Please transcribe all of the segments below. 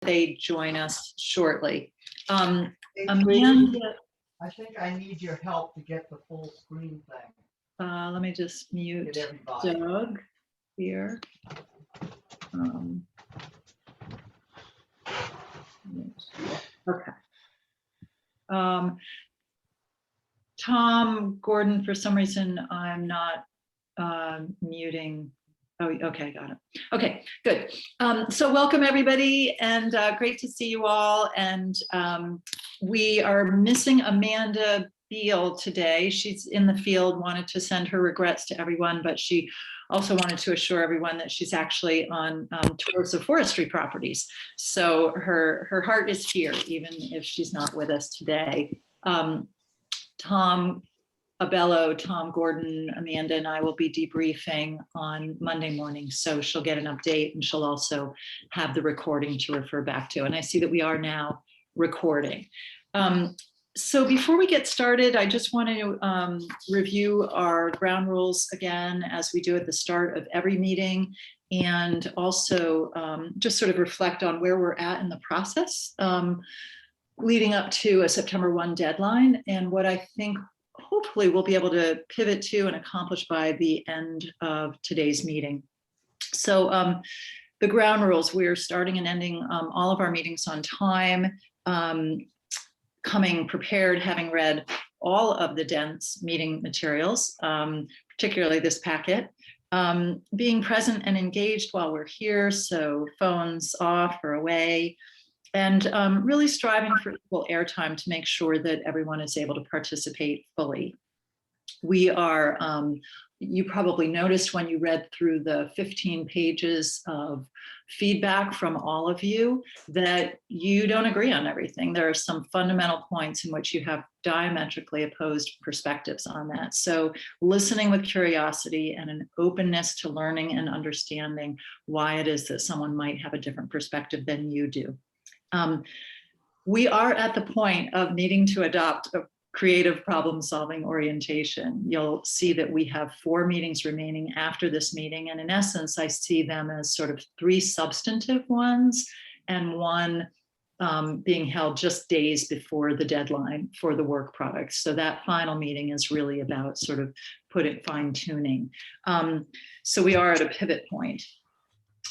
they join us shortly. Hey, Amanda, I think I need your help to get the full screen thing. let me just mute Get everybody. Doug here. Okay. Tom Gordon, for some reason, I'm not muting. Oh, okay, got it. Okay, good. So welcome everybody, and great to see you all. And we are missing Amanda Beal today. She's in the field, wanted to send her regrets to everyone, but she also wanted to assure everyone that she's actually on tours of forestry properties. So her heart is here, even if she's not with us today. Tom Abello, Tom Gordon, Amanda, and I will be debriefing on Monday morning. So she'll get an update, and she'll also have the recording to refer back to. And I see that we are now recording. So before we get started, I just want to review our ground rules again, as we do at the start of every meeting, and also just sort of reflect on where we're at in the process leading up to a September 1 deadline, and what I think hopefully we'll be able to pivot to and accomplish by the end of today's meeting. So the ground rules, we're starting and ending all of our meetings on time, coming prepared, having read all of the dense meeting materials, particularly this packet, being present and engaged while we're here, so phones off or away, and really striving for equal airtime to make sure that everyone is able to participate fully. We are, you probably noticed when you read through the 15 pages of feedback from all of you that you don't agree on everything. There are some fundamental points in which you have diametrically opposed perspectives on that. So listening with curiosity and an openness to learning and understanding why it is that someone might have a different perspective than you do. We are at the point of needing to adopt a creative problem-solving orientation. You'll see that we have 4 meetings remaining after this meeting, and in essence, I see them as sort of 3 substantive ones and 1 being held just days before the deadline for the work products. So that final meeting is really about sort of fine-tuning. So we are at a pivot point.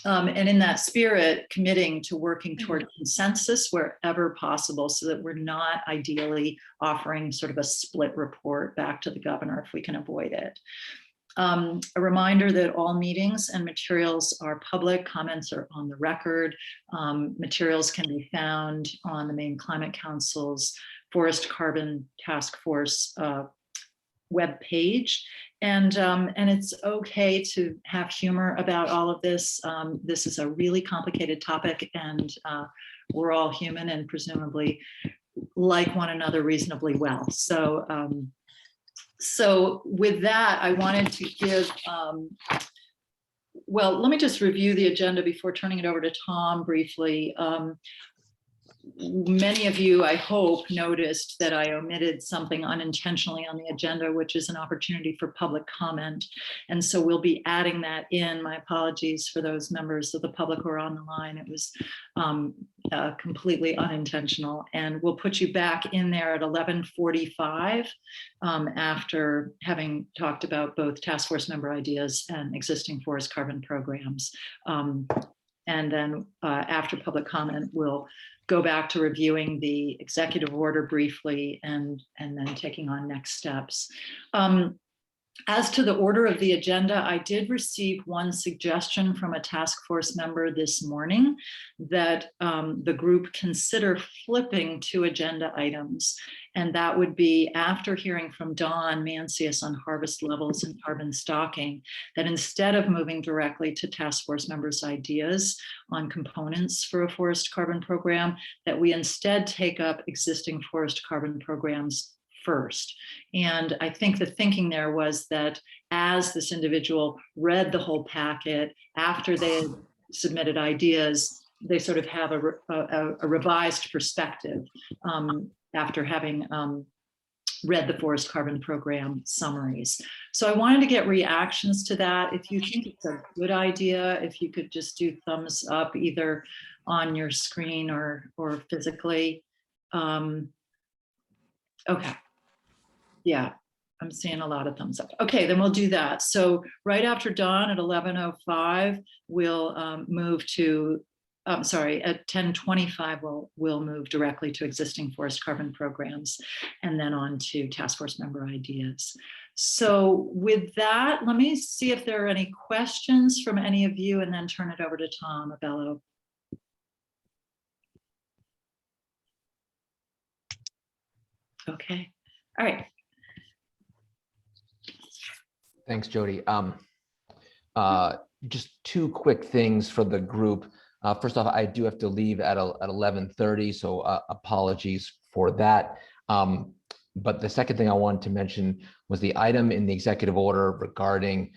And in that spirit, committing to working toward consensus wherever possible, so that we're not ideally offering sort of a split report back to the governor if we can avoid it. A reminder that all meetings and materials are public, comments are on the record. Materials can be found on the Maine Climate Council's Forest Carbon Task Force web page, and it's okay to have humor about all of this. This is a really complicated topic, and we're all human and presumably like one another reasonably well. So so with that, I wanted to give well, let me just review the agenda before turning it over to Tom briefly. Many of you, I hope, noticed that I omitted something unintentionally on the agenda, which is an opportunity for public comment. And so we'll be adding that in. My apologies for those members of the public who are on the line. It was completely unintentional. And we'll put you back in there at 11:45 after having talked about both task force member ideas and existing forest carbon programs. And then after public comment, we'll go back to reviewing the executive order briefly and then taking on next steps. As to the order of the agenda, I did receive 1 suggestion from a task force member this morning that the group consider flipping 2 agenda items. And that would be after hearing from Don Mancius on harvest levels and carbon stocking, that instead of moving directly to task force members' ideas on components for a forest carbon program, that we instead take up existing forest carbon programs first. And I think the thinking there was that as this individual read the whole packet, after they had submitted ideas, they sort of have a revised perspective after having read the forest carbon program summaries. So I wanted to get reactions to that. If you think it's a good idea, if you could just do thumbs up either on your screen or physically. Okay. Yeah, I'm seeing a lot of thumbs up. Okay, then we'll do that. So right after dawn at 11:05, we'll move to, I'm sorry, at 10:25, we'll move directly to existing forest carbon programs and then on to task force member ideas. So with that, let me see if there are any questions from any of you and then turn it over to Tom Abello. Okay, all right. Thanks, Jody. Just two quick things for the group. First off, I do have to leave at 11:30, so apologies for that. But the second thing I wanted to mention was the item in the executive order regarding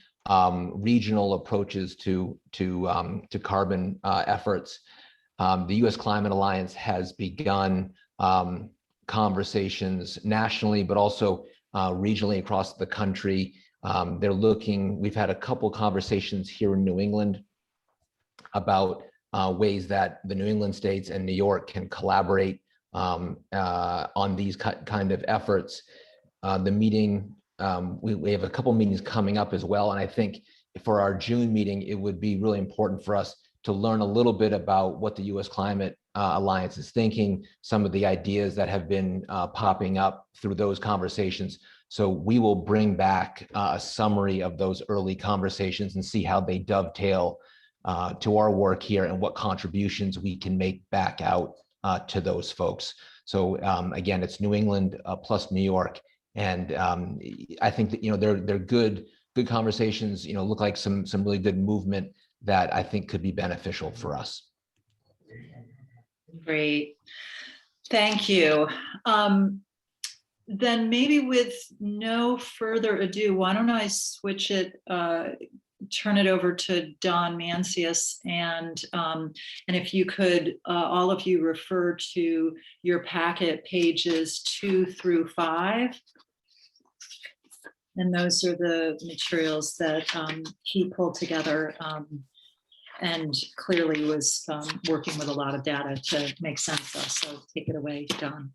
regional approaches to carbon efforts. The U.S. Climate Alliance has begun conversations nationally, but also regionally across the country. We've had a couple conversations here in New England about ways that the New England states and New York can collaborate on these kind of efforts. The meeting, we have a couple meetings coming up as well. And I think for our June meeting, it would be really important for us to learn a little bit about what the U.S. Climate Alliance is thinking, some of the ideas that have been popping up through those conversations. So we will bring back a summary of those early conversations and see how they dovetail to our work here and what contributions we can make back out to those folks. So again, it's New England plus New York, and I think that they're good conversations. Look like some really good movement that I think could be beneficial for us. Great, thank you. Then maybe with no further ado, why don't I switch it, turn it over to Don Mancius, and if you could, all of you refer to your packet pages 2 through 5. And those are the materials that he pulled together and clearly was working with a lot of data to make sense of. So take it away, Don.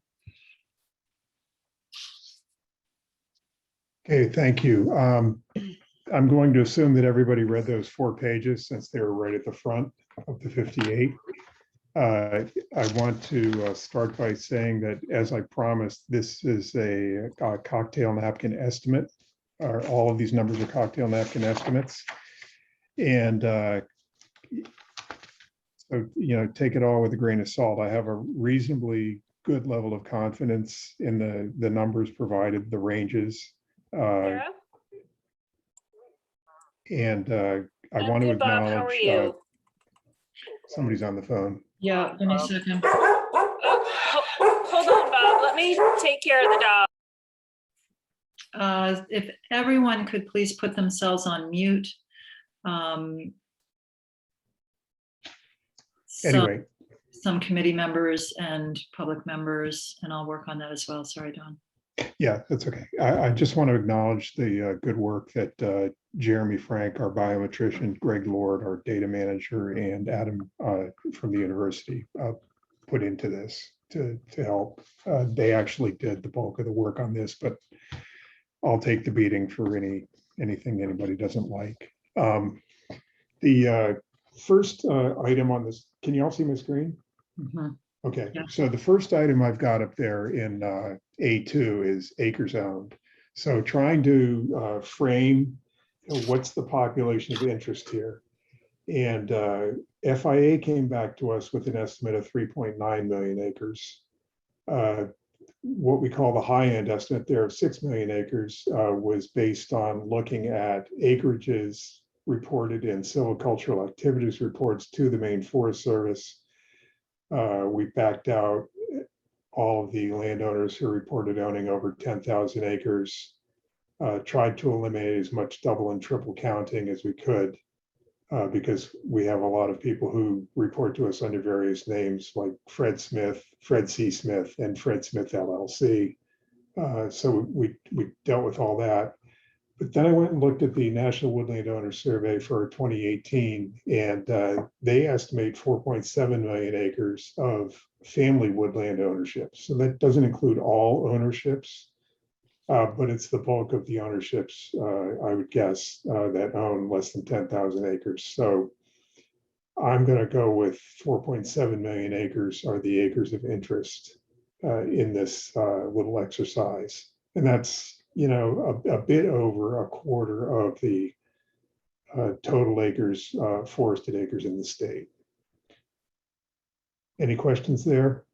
Okay, thank you. I'm going to assume that everybody read those 4 pages since they were right at the front of the 58. I want to start by saying that, as I promised, this is a cocktail napkin estimate. All of these numbers are cocktail napkin estimates. And so, take it all with a grain of salt. I have a reasonably good level of confidence in the numbers provided, the ranges. And I want to Bob, how are acknowledge you? Somebody's on the phone. Yeah, give me a second. Hold on, Bob. Let me take care of the dog. If everyone could please put themselves on mute. Anyway. Some committee members and public members, and I'll work on that as well. Sorry, Don. Yeah, that's okay. I just want to acknowledge the good work that Jeremy Frank, our biometrician, Greg Lord, our data manager, and Adam from the university put into this to help. They actually did the bulk of the work on this, but I'll take the beating for anything anybody doesn't like. The first item on this, can you all see my screen? Mm-hmm. Okay, yeah. So the first item I've got up there in A2 is acres owned. So trying to frame what's the population of interest here. And FIA came back to us with an estimate of 3.9 million acres. What we call the high end estimate there of 6 million acres was based on looking at acreages reported in silvicultural activities reports to the Maine Forest Service. We backed out all of the landowners who reported owning over 10,000 acres, tried to eliminate as much double and triple counting as we could, because we have a lot of people who report to us under various names like Fred Smith, Fred C. Smith, and Fred Smith LLC. So we dealt with all that. But then I went and looked at the National Woodland Owner Survey for 2018, and they estimate 4.7 million acres of family woodland ownership. So that doesn't include all ownerships, but it's the bulk of the ownerships, I would guess, that own less than 10,000 acres. So I'm going to go with 4.7 million acres are the acres of interest in this little exercise. And that's, a bit over a quarter of the total acres, forested acres in the state. Any questions there?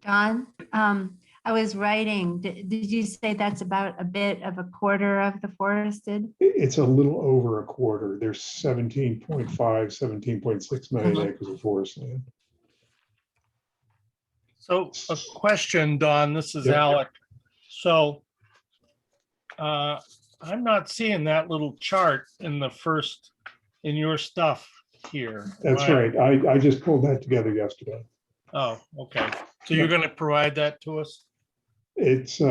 Don, I was writing, did you say that's about a bit of a quarter of the forested? It's a little over a quarter. There's 17.5, 17.6 million acres of forest land. So a question, Don, this is Yep. Alec. So I'm not seeing that little chart in your stuff here. That's Right. right. I just pulled that together yesterday. Oh, okay. So you're going to provide that to us? It's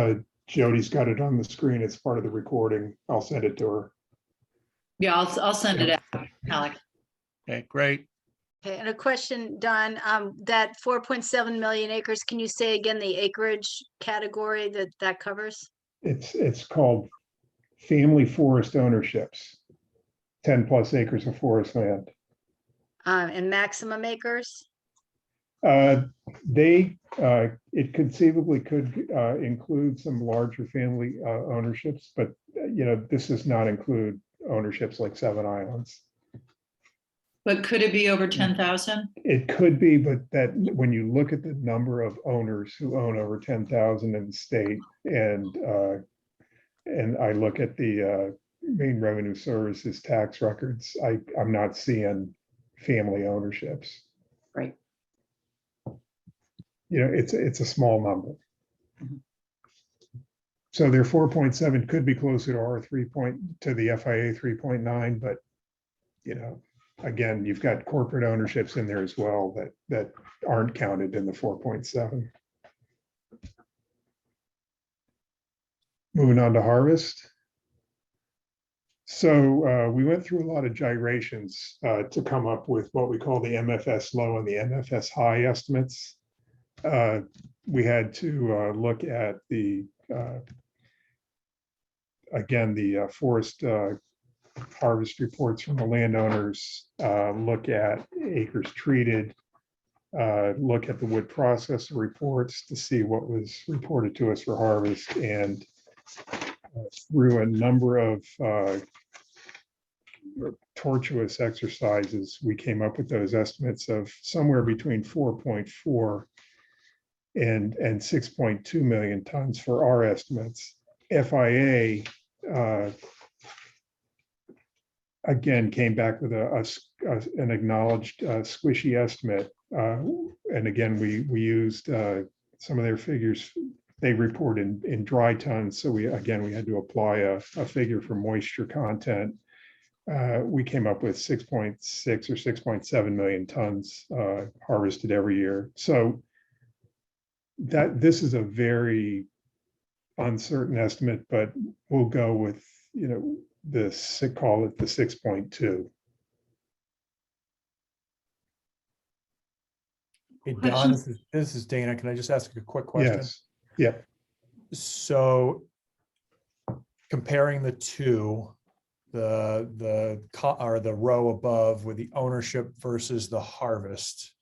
Jody's got it on the screen. It's part of the recording. I'll send it to her. Yeah, I'll send it out, Alec. Okay, great. Okay, and a question, Don, that 4.7 million acres, can you say again the acreage category that covers? It's called family forest ownerships, 10 plus acres of forest land. And maximum acres? It conceivably could include some larger family ownerships, but this does not include ownerships like Seven Islands. But could it be over 10,000? It could be, but that when you look at the number of owners who own over 10,000 in the state, and I look at the Maine Revenue Services tax records, I'm not seeing family ownerships. Right. It's a small number. So their 4.7 could be closer to our to the FIA 3.9, but again, you've got corporate ownerships in there as well that aren't counted in the 4.7. Moving on to harvest. So we went through a lot of gyrations to come up with what we call the MFS low and the MFS high estimates. We had to look at the forest harvest reports from the landowners, look at acres treated, look at the wood processor reports to see what was reported to us for harvest, and through a number of tortuous exercises, we came up with those estimates of somewhere between 4.4 and 6.2 million tons for our estimates. FIA again came back with an acknowledged squishy estimate, and again we used some of their figures. They report in dry tons, so we had to apply a figure for moisture content. We came up with 6.6 or 6.7 million tons harvested every year. So this is a very uncertain estimate, but we'll go with call it the 6.2. Hey, Don, this is Dana. Can I just ask a quick question? Yes. Yeah. So comparing the two, the row above with the ownership versus the harvest.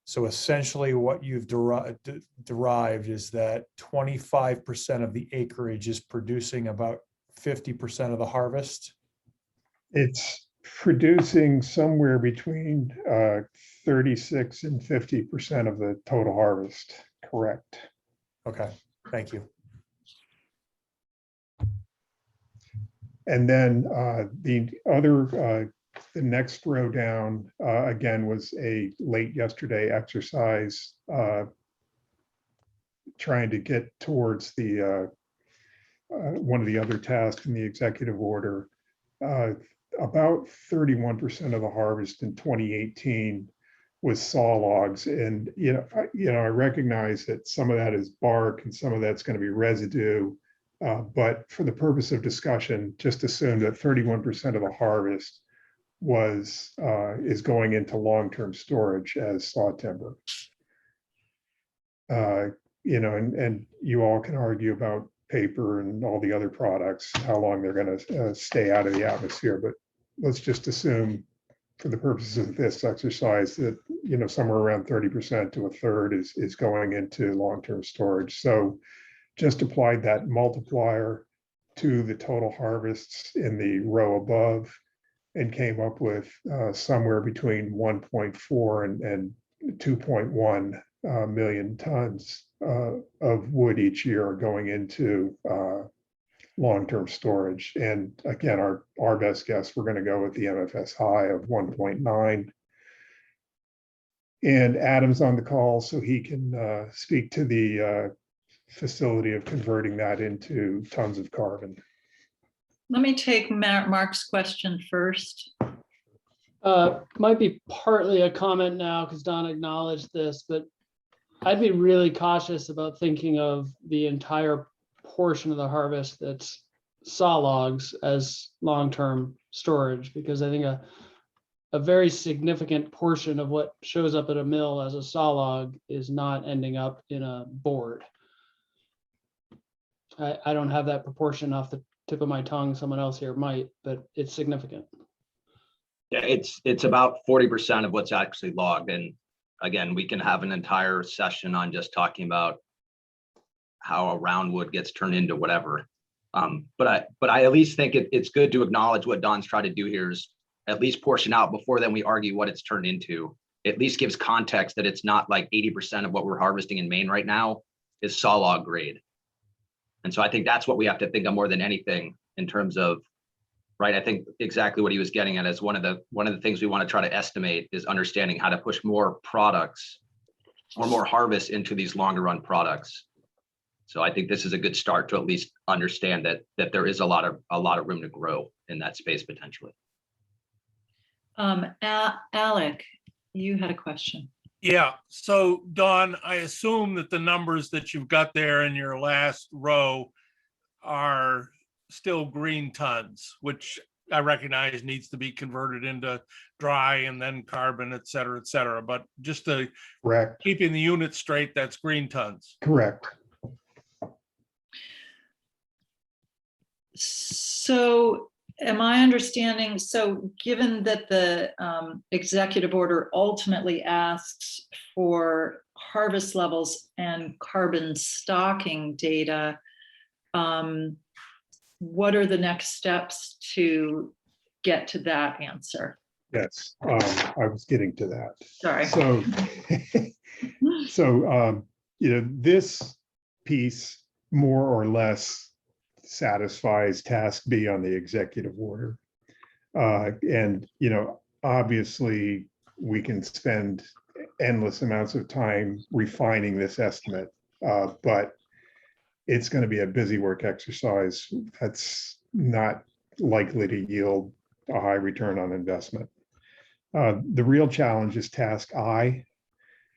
So essentially what you've derived is that 25% of the acreage is producing about 50% of the harvest. It's producing somewhere between 36 and 50% of the total harvest. Correct. Okay, thank you. And then the next row down, again, was a late yesterday exercise trying to get towards the one of the other tasks in the executive order. About 31% of the harvest in 2018 was saw logs. And, I recognize that some of that is bark and some of that's going to be residue. But for the purpose of discussion, just assume that 31% of the harvest is going into long-term storage as saw timber. And you all can argue about paper and all the other products, how long they're going to stay out of the atmosphere. But let's just assume, for the purposes of this exercise, that somewhere around 30% to a third is going into long-term storage. So just applied that multiplier to the total harvests in the row above and came up with somewhere between 1.4 and 2.1 million tons of wood each year going into long-term storage. And again, our best guess, we're going to go with the MFS high of 1.9. And Adam's on the call, so he can speak to the facility of converting that into tons of carbon. Let me take Mark's question first. Might be partly a comment now because Don acknowledged this, but I'd be really cautious about thinking of the entire portion of the harvest that's saw logs as long-term storage, because I think a very significant portion of what shows up at a mill as a saw log is not ending up in a board. I don't have that proportion off the tip of my tongue. Someone else here might, but it's significant. Yeah, it's about 40% of what's actually logged. And again, we can have an entire session on just talking about how a roundwood gets turned into whatever. But I at least think it's good to acknowledge what Don's trying to do here is at least portion out before then we argue what it's turned into. At least gives context that it's not like 80% of what we're harvesting in Maine right now is saw log grade. And so I think that's what we have to think of more than anything in terms of, right? I think exactly what he was getting at is one of the things we want to try to estimate is understanding how to push more products or more harvest into these longer run products. So I think this is a good start to at least understand that there is a lot of room to grow in that space potentially. Alec, you had a question. Yeah, so Don, I assume that the numbers that you've got there in your last row are still green tons, which I recognize needs to be converted into dry and then carbon, et cetera, et cetera. But just to Correct. keeping the unit straight, that's green tons. Correct. So am I understanding, so given that the executive order ultimately asks for harvest levels and carbon stocking data, what are the next steps to get to that answer? Yes, I was getting to that. Sorry. So, this piece more or less satisfies task B on the executive order. And, obviously we can spend endless amounts of time refining this estimate, but it's going to be a busy work exercise that's not likely to yield a high return on investment. The real challenge is task I,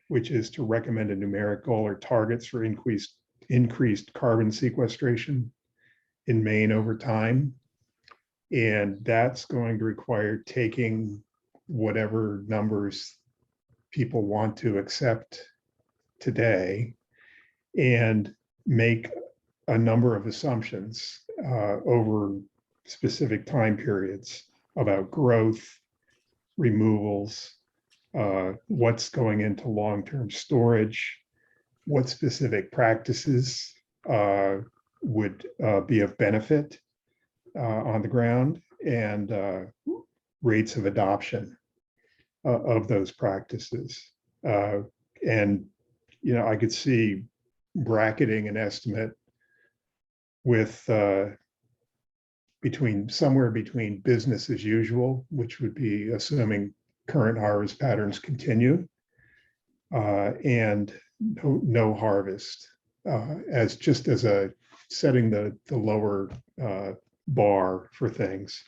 which is to recommend a numeric goal or targets for increased carbon sequestration in Maine over time. And that's going to require taking whatever numbers people want to accept today and make a number of assumptions over specific time periods about growth, removals, what's going into long-term storage, what specific practices would be of benefit on the ground, and rates of adoption of those practices. And, I could see bracketing an estimate with somewhere between business as usual, which would be assuming current harvest patterns continue, and no harvest, as a setting the lower bar for things.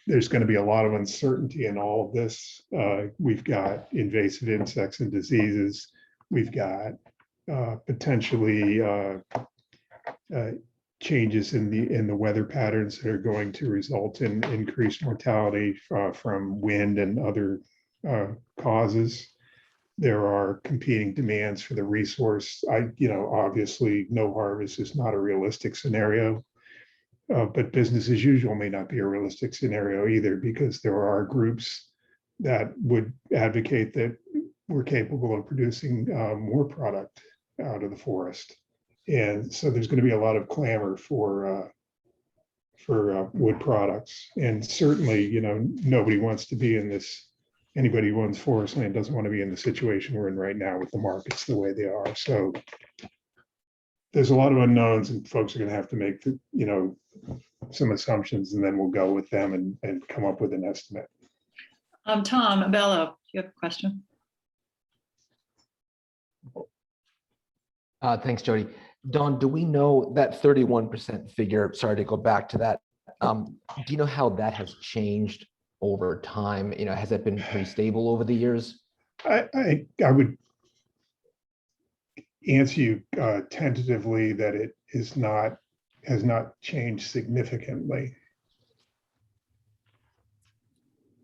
there's going to be a lot of uncertainty in all of this. We've got invasive insects and diseases. We've got potentially changes in the weather patterns that are going to result in increased mortality from wind and other causes. There are competing demands for the resource. Obviously, no harvest is not a realistic scenario. But business as usual may not be a realistic scenario either, because there are groups that would advocate that we're capable of producing more product out of the forest. And so there's going to be a lot of clamor for wood products. And certainly, nobody wants to be in this, anybody who owns forest land doesn't want to be in the situation we're in right now with the markets the way they are. So there's a lot of unknowns, and folks are going to have to make some assumptions, and then we'll go with them and come up with an estimate. Tom Bello, you have a question? Thanks, Jody. Dawn, do we know that 31% figure? Sorry to go back to that. Do you know how that has changed over time? Has that been pretty stable over the years? I would answer you tentatively that it has not changed significantly.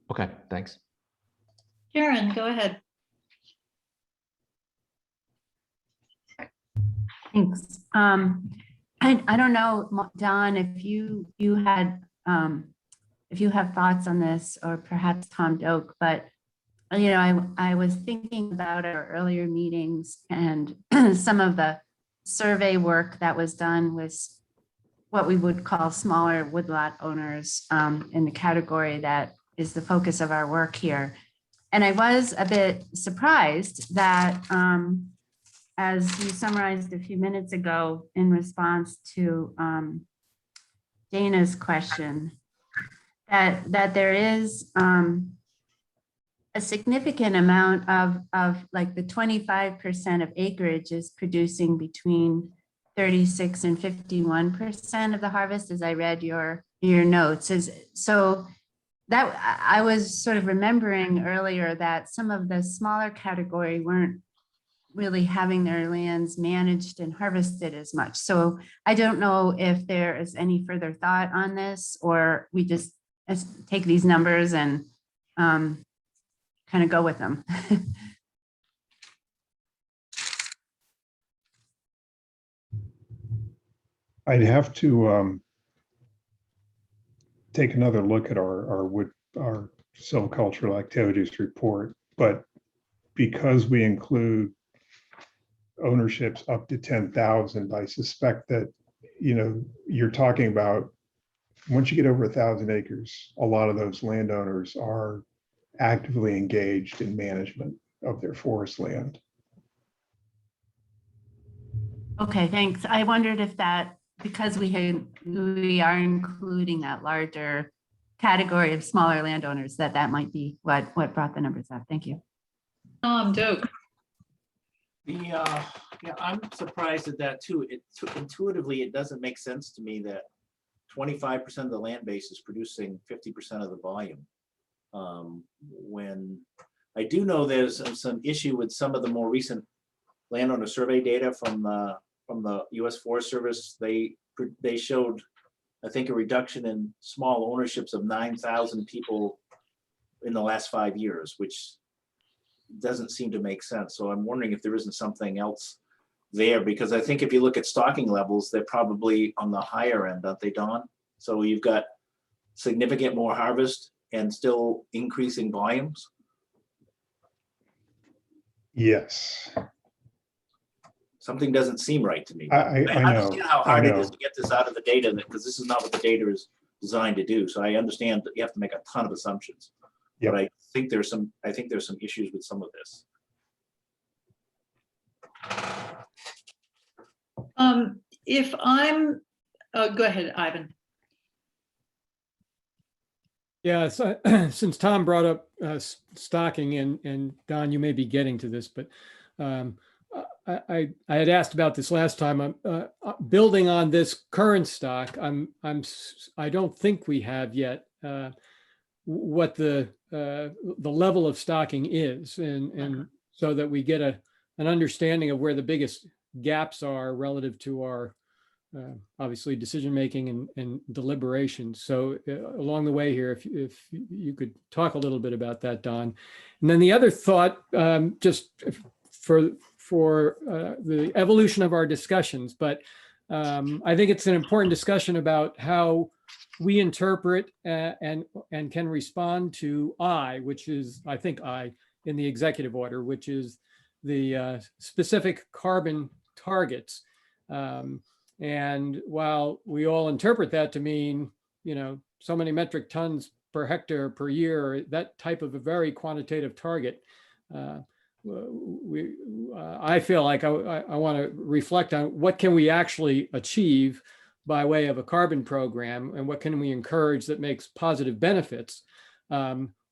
Okay, thanks. Karen, go ahead. Thanks. I don't know, Don, if you have thoughts on this, or perhaps Tom Doak, but I was thinking about our earlier meetings, and some of the survey work that was done was what we would call smaller woodlot owners, in the category that is the focus of our work here. And I was a bit surprised that, as you summarized a few minutes ago in response to Dana's question, that there is a significant amount of like the 25% of acreage is producing between 36 and 51% of the harvest, as I read your notes. So that I was sort of remembering earlier that some of the smaller category weren't really having their lands managed and harvested as much. So I don't know if there is any further thought on this, or we just take these numbers and kind of go with them. I'd have to take another look at our silvicultural activities report, but because we include ownerships up to 10,000, I suspect that you're talking about, once you get over 1,000 acres, a lot of those landowners are actively engaged in management of their forest land. Okay, thanks. I wondered if that, because we are including that larger category of smaller landowners, that might be what brought the numbers up. Thank you. Doak. Yeah, I'm surprised at that too. Intuitively, it doesn't make sense to me that 25% of the land base is producing 50% of the volume. When I do know there's some issue with some of the more recent landowner survey data from the U.S. Forest Service. They showed, I think, a reduction in small ownerships of 9,000 people in the last 5 years, which doesn't seem to make sense. So I'm wondering if there isn't something else there, because I think if you look at stocking levels, they're probably on the higher end, aren't they, Don? So you've got significant more harvest and still increasing volumes. Yes. Something doesn't seem right to me. I know. understand how hard it is to get this out of the data, because this is not what the data is designed to do. So I understand that you have to make a ton of assumptions. Yep. But I think there's some issues with some of this. If I'm, go ahead, Ivan. Yeah, so, since Tom brought up stocking, and Don, you may be getting to this, but I had asked about this last time. I'm building on this current stock. I don't think we have yet what the level of stocking is, and so that we get an understanding of where the biggest gaps are relative to our obviously decision-making and deliberations. So along the way here, if you could talk a little bit about that, Don. And then the other thought, just for the evolution of our discussions, but I think it's an important discussion about how we interpret and can respond to I, which is, I think I, in the executive order, which is the specific carbon targets. And while we all interpret that to mean, so many metric tons per hectare per year, that type of a very quantitative target, I feel like I want to reflect on what can we actually achieve by way of a carbon program, and what can we encourage that makes positive benefits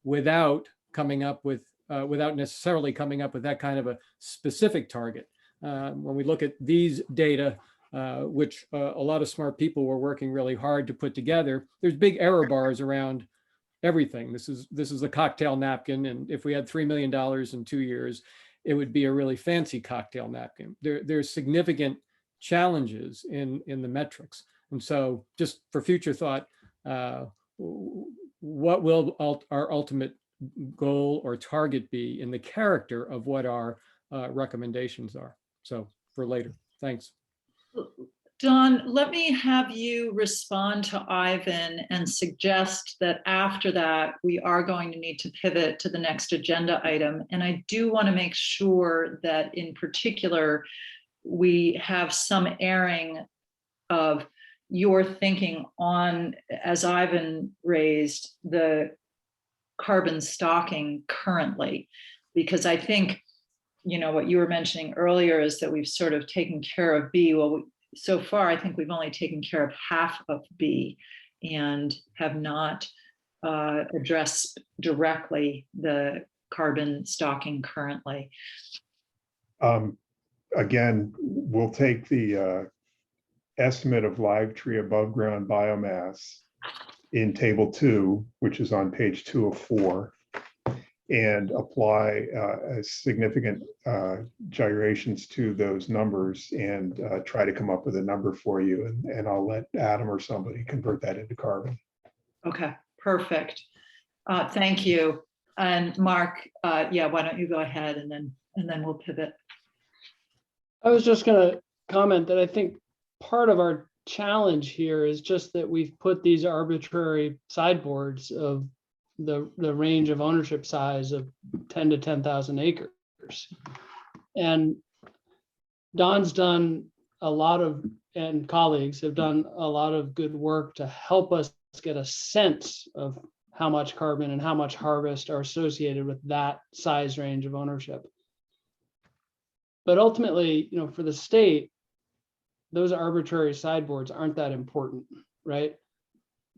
without necessarily coming up with that kind of a specific target. When we look at these data, which a lot of smart people were working really hard to put together, there's big error bars around everything. This is a cocktail napkin, and if we had $3 million in 2 years, it would be a really fancy cocktail napkin. There's significant challenges in the metrics, and so just for future thought, what will our ultimate goal or target be in the character of what our recommendations are? So for later, thanks. Don, let me have you respond to Ivan and suggest that after that, we are going to need to pivot to the next agenda item. And I do want to make sure that in particular, we have some airing of your thinking on, as Ivan raised, the carbon stocking currently, because I think, what you were mentioning earlier is that we've sort of taken care of B. Well, so far, I think we've only taken care of half of B and have not addressed directly the carbon stocking currently. Again, we'll take the estimate of live tree above ground biomass in table 2, which is on page 2 of 4, and apply significant gyrations to those numbers and try to come up with a number for you. And I'll let Adam or somebody convert that into carbon. Okay, perfect. Thank you. And Mark, yeah, why don't you go ahead and then we'll pivot. I was just going to comment that I think part of our challenge here is just that we've put these arbitrary sideboards of the range of ownership size of 10 to 10,000 acres. And Don's done a lot of, and colleagues have done a lot of good work to help us get a sense of how much carbon and how much harvest are associated with that size range of ownership. But ultimately, for the state, those arbitrary sideboards aren't that important, right?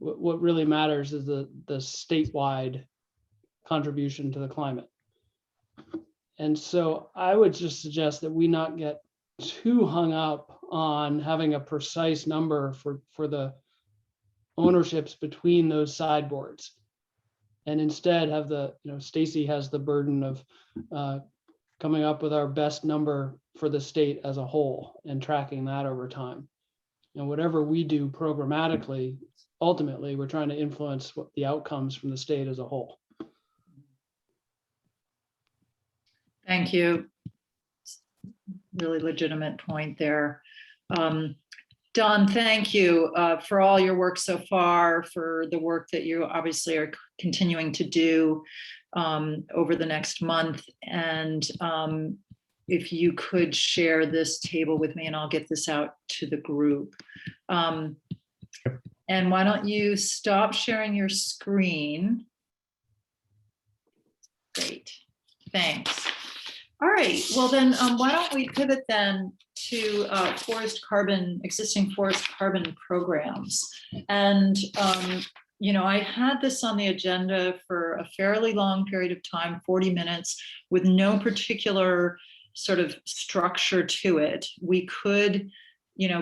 What really matters is the statewide contribution to the climate. And so I would just suggest that we not get too hung up on having a precise number for the ownerships between those sideboards, and instead have Stacy has the burden of coming up with our best number for the state as a whole and tracking that over time. And whatever we do programmatically, ultimately, we're trying to influence what the outcomes from the state as a whole. Thank you. Really legitimate point there. Don, thank you for all your work so far, for the work that you obviously are continuing to do over the next month. And if you could share this table with me, and I'll get this out to the group. And why don't you stop sharing your screen? Great, thanks. All right, well then, why don't we pivot then to existing forest carbon programs. And, I had this on the agenda for a fairly long period of time, 40 minutes, with no particular sort of structure to it. We could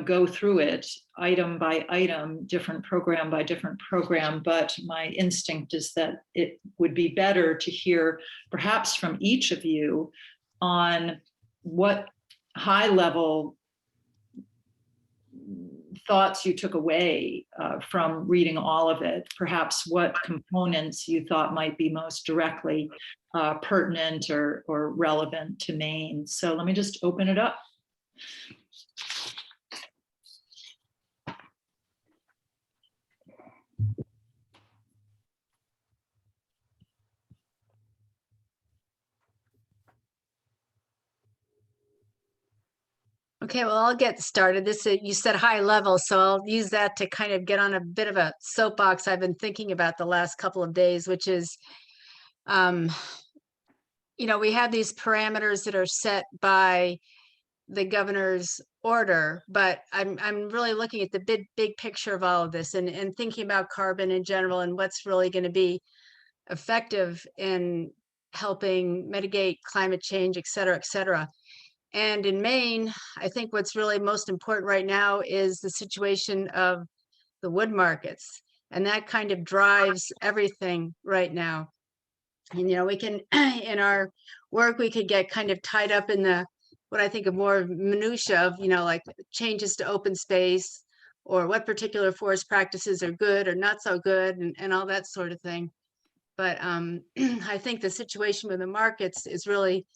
go through it item by item, different program by different program, but my instinct is that it would be better to hear perhaps from each of you on what high level thoughts you took away from reading all of it, perhaps what components you thought might be most directly pertinent or relevant to Maine. So let me just open it up. Okay, well, I'll get started. You said high level, so I'll use that to kind of get on a bit of a soapbox I've been thinking about the last couple of days, which is, we have these parameters that are set by the governor's order, but I'm really looking at the big picture of all of this and thinking about carbon in general and what's really going to be effective in helping mitigate climate change, et cetera, et cetera. And in Maine, I think what's really most important right now is the situation of the wood markets. And that kind of drives everything right now. And, we can, in our work, we could get kind of tied up in what I think of more minutia of, like changes to open space or what particular forest practices are good or not so good and all that sort of thing. But I think the situation with the markets is really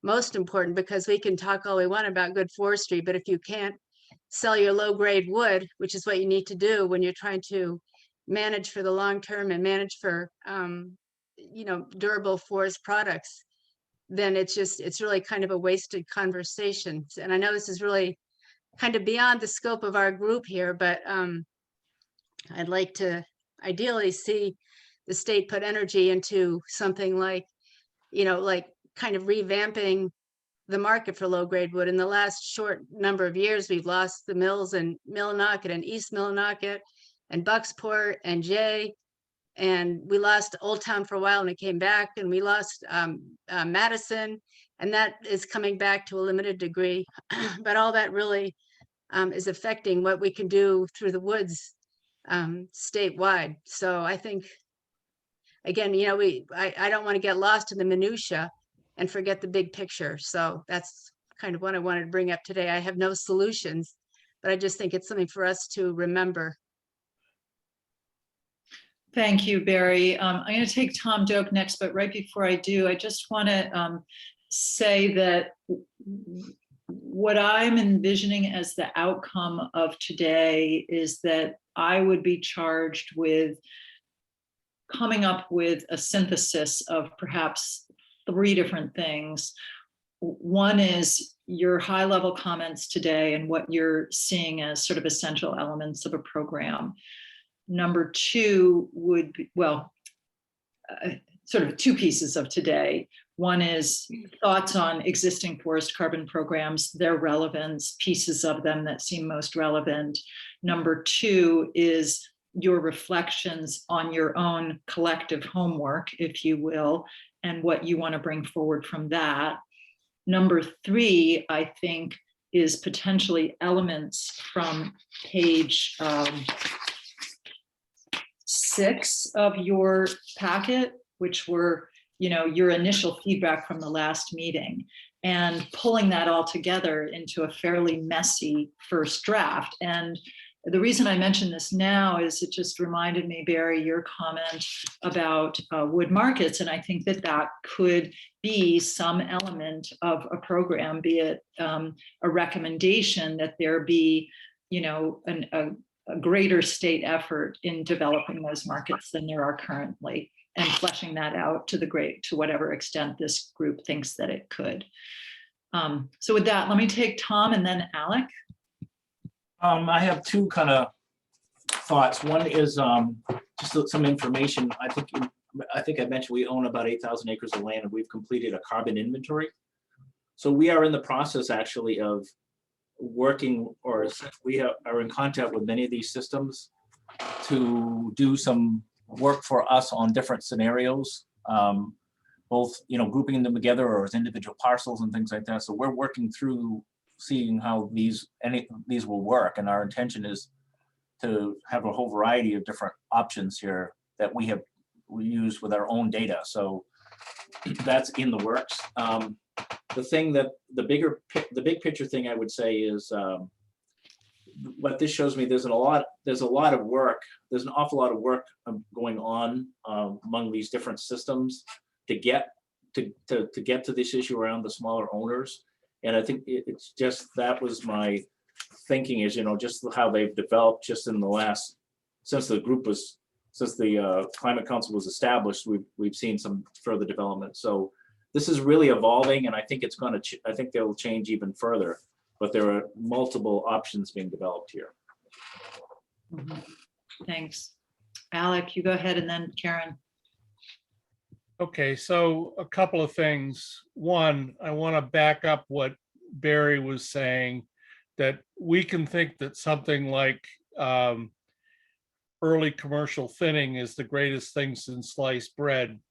most important, because we can talk all we want about good forestry, but if you can't sell your low grade wood, which is what you need to do when you're trying to manage for the long term and manage for durable forest products, then it's really kind of a wasted conversation. And I know this is really kind of beyond the scope of our group here, but I'd like to ideally see the state put energy into something like kind of revamping the market for low grade wood. In the last short number of years, we've lost the mills in Millinocket and East Millinocket and Bucksport and Jay, and we lost Old Town for a while and it came back, and we lost Madison, and that is coming back to a limited degree. But all that really is affecting what we can do through the woods statewide. So I think, again, I don't want to get lost in the minutia and forget the big picture. So that's kind of what I wanted to bring up today. I have no solutions, but I just think it's something for us to remember. Thank you, Barry. I'm going to take Tom Doak next, but right before I do, I just want to say that what I'm envisioning as the outcome of today is that I would be charged with coming up with a synthesis of perhaps 3 different things. One is your high level comments today and what you're seeing as sort of essential elements of a program. Number 2 would be, sort of 2 pieces of today. One is thoughts on existing forest carbon programs, their relevance, pieces of them that seem most relevant. Number 2 is your reflections on your own collective homework, if you will, and what you want to bring forward from that. Number 3, I think, is potentially elements from page 6 of your packet, which were, your initial feedback from the last meeting, and pulling that all together into a fairly messy first draft. And the reason I mention this now is it just reminded me, Barry, your comment about wood markets. And I think that could be some element of a program, be it a recommendation that there be, a greater state effort in developing those markets than there are currently, and fleshing that out to whatever extent this group thinks that it could. So with that, let me take Tom and then Alec. I have 2 kind of thoughts. One is just some information. I think I mentioned we own about 8,000 acres of land, and we've completed a carbon inventory. So we are in the process actually of working, or we are in contact with many of these systems to do some work for us on different scenarios, both grouping them together or as individual parcels and things like that. So we're working through seeing how these will work. And our intention is to have a whole variety of different options here that we use with our own data. So that's in the works. The thing that the big picture thing I would say is what this shows me, there's a lot of work. There's an awful lot of work going on among these different systems to get to this issue around the smaller owners. And I think it's just, that was my thinking is, just how they've developed just in the last, since the Climate Council was established, we've seen some further development. So this is really evolving, and I think it's going to, I think they'll change even further, but there are multiple options being developed here. Thanks. Alec, you go ahead, and then Karen. Okay, so a couple of things. One, I want to back up what Barry was saying, that we can think that something like early commercial thinning is the greatest thing since sliced bread.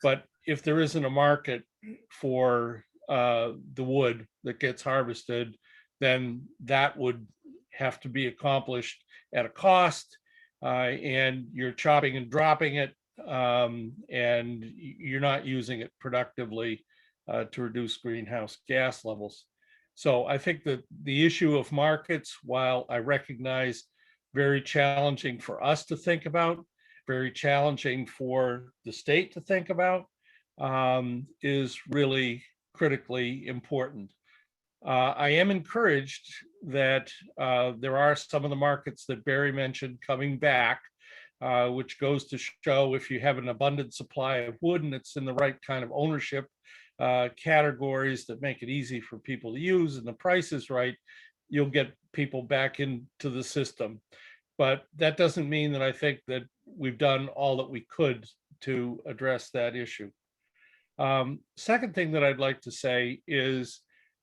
But if there isn't a market for the wood that gets harvested, then that would have to be accomplished at a cost, and you're chopping and dropping it, and you're not using it productively to reduce greenhouse gas levels. So I think that the issue of markets, while I recognize very challenging for us to think about, very challenging for the state to think about, is really critically important. I am encouraged that there are some of the markets that Barry mentioned coming back, which goes to show if you have an abundant supply of wood and it's in the right kind of ownership categories that make it easy for people to use and the price is right, you'll get people back into the system. But that doesn't mean that I think that we've done all that we could to address that issue. Second thing that I'd like to say is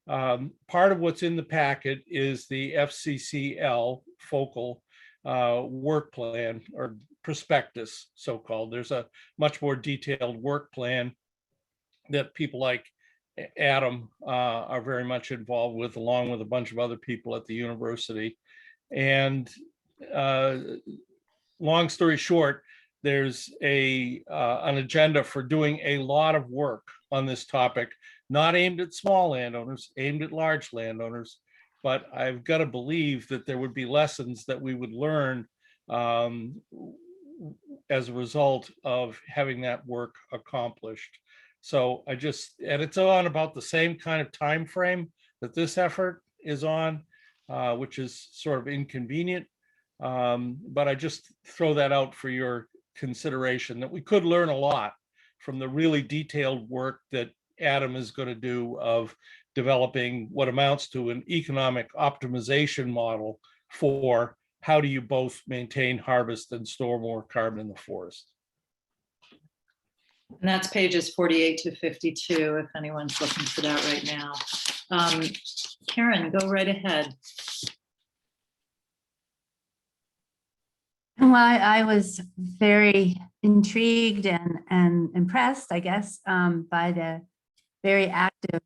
part of what's in the packet is the FCCL focal work plan or prospectus, so-called. There's a much more detailed work plan that people like Adam are very much involved with, along with a bunch of other people at the university. And long story short, there's an agenda for doing a lot of work on this topic, not aimed at small landowners, aimed at large landowners. But I've got to believe that there would be lessons that we would learn as a result of having that work accomplished. So and it's on about the same kind of time frame that this effort is on, which is sort of inconvenient. But I just throw that out for your consideration, that we could learn a lot from the really detailed work that Adam is going to do of developing what amounts to an economic optimization model for how do you both maintain, harvest, and store more carbon in the forest. And that's pages 48 to 52, if anyone's looking for that right now. Karen, go right ahead. Well, I was very intrigued and impressed, I guess, by the very active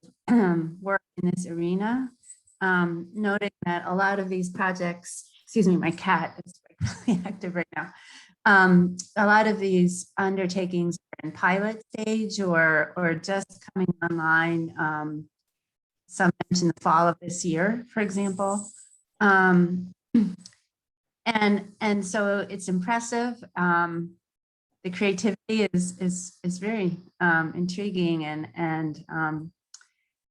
work in this arena, noting that a lot of these projects, excuse me, my cat is really active right now. A lot of these undertakings are in pilot stage or just coming online. Some mentioned the fall of this year, for example. And so it's impressive. The creativity is very intriguing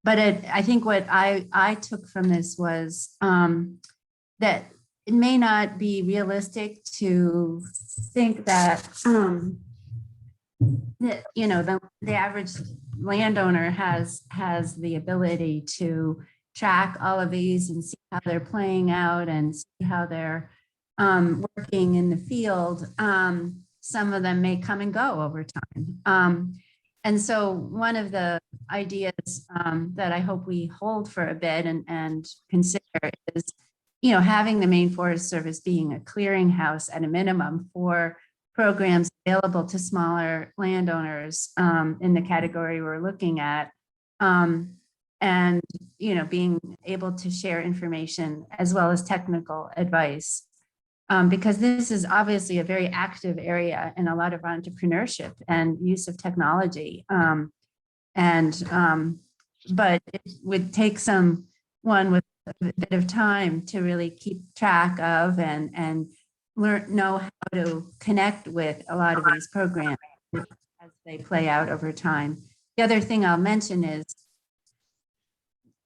but I think what I took from this was that it may not be realistic to think that the average landowner has the ability to track all of these and see how they're playing out and see how they're working in the field. Some of them may come and go over time. And so one of the ideas that I hope we hold for a bit and consider is, having the Maine Forest Service being a clearinghouse at a minimum for programs available to smaller landowners in the category we're looking at. and, being able to share information as well as technical advice. Because this is obviously a very active area in a lot of entrepreneurship and use of technology. But it would take someone with a bit of time to really keep track of and know how to connect with a lot of these programs as they play out over time. The other thing I'll mention is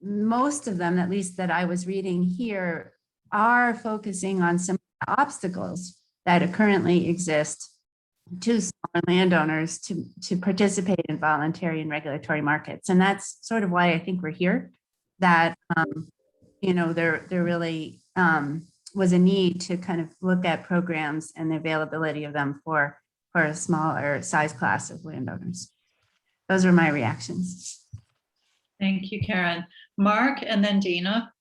most of them, at least that I was reading here, are focusing on some obstacles that currently exist to smaller landowners to participate in voluntary and regulatory markets. And that's sort of why I think we're here, that, there really was a need to kind of look at programs and the availability of them for a smaller size class of landowners. Those are my reactions. Thank you, Karen. Mark, and then Dina.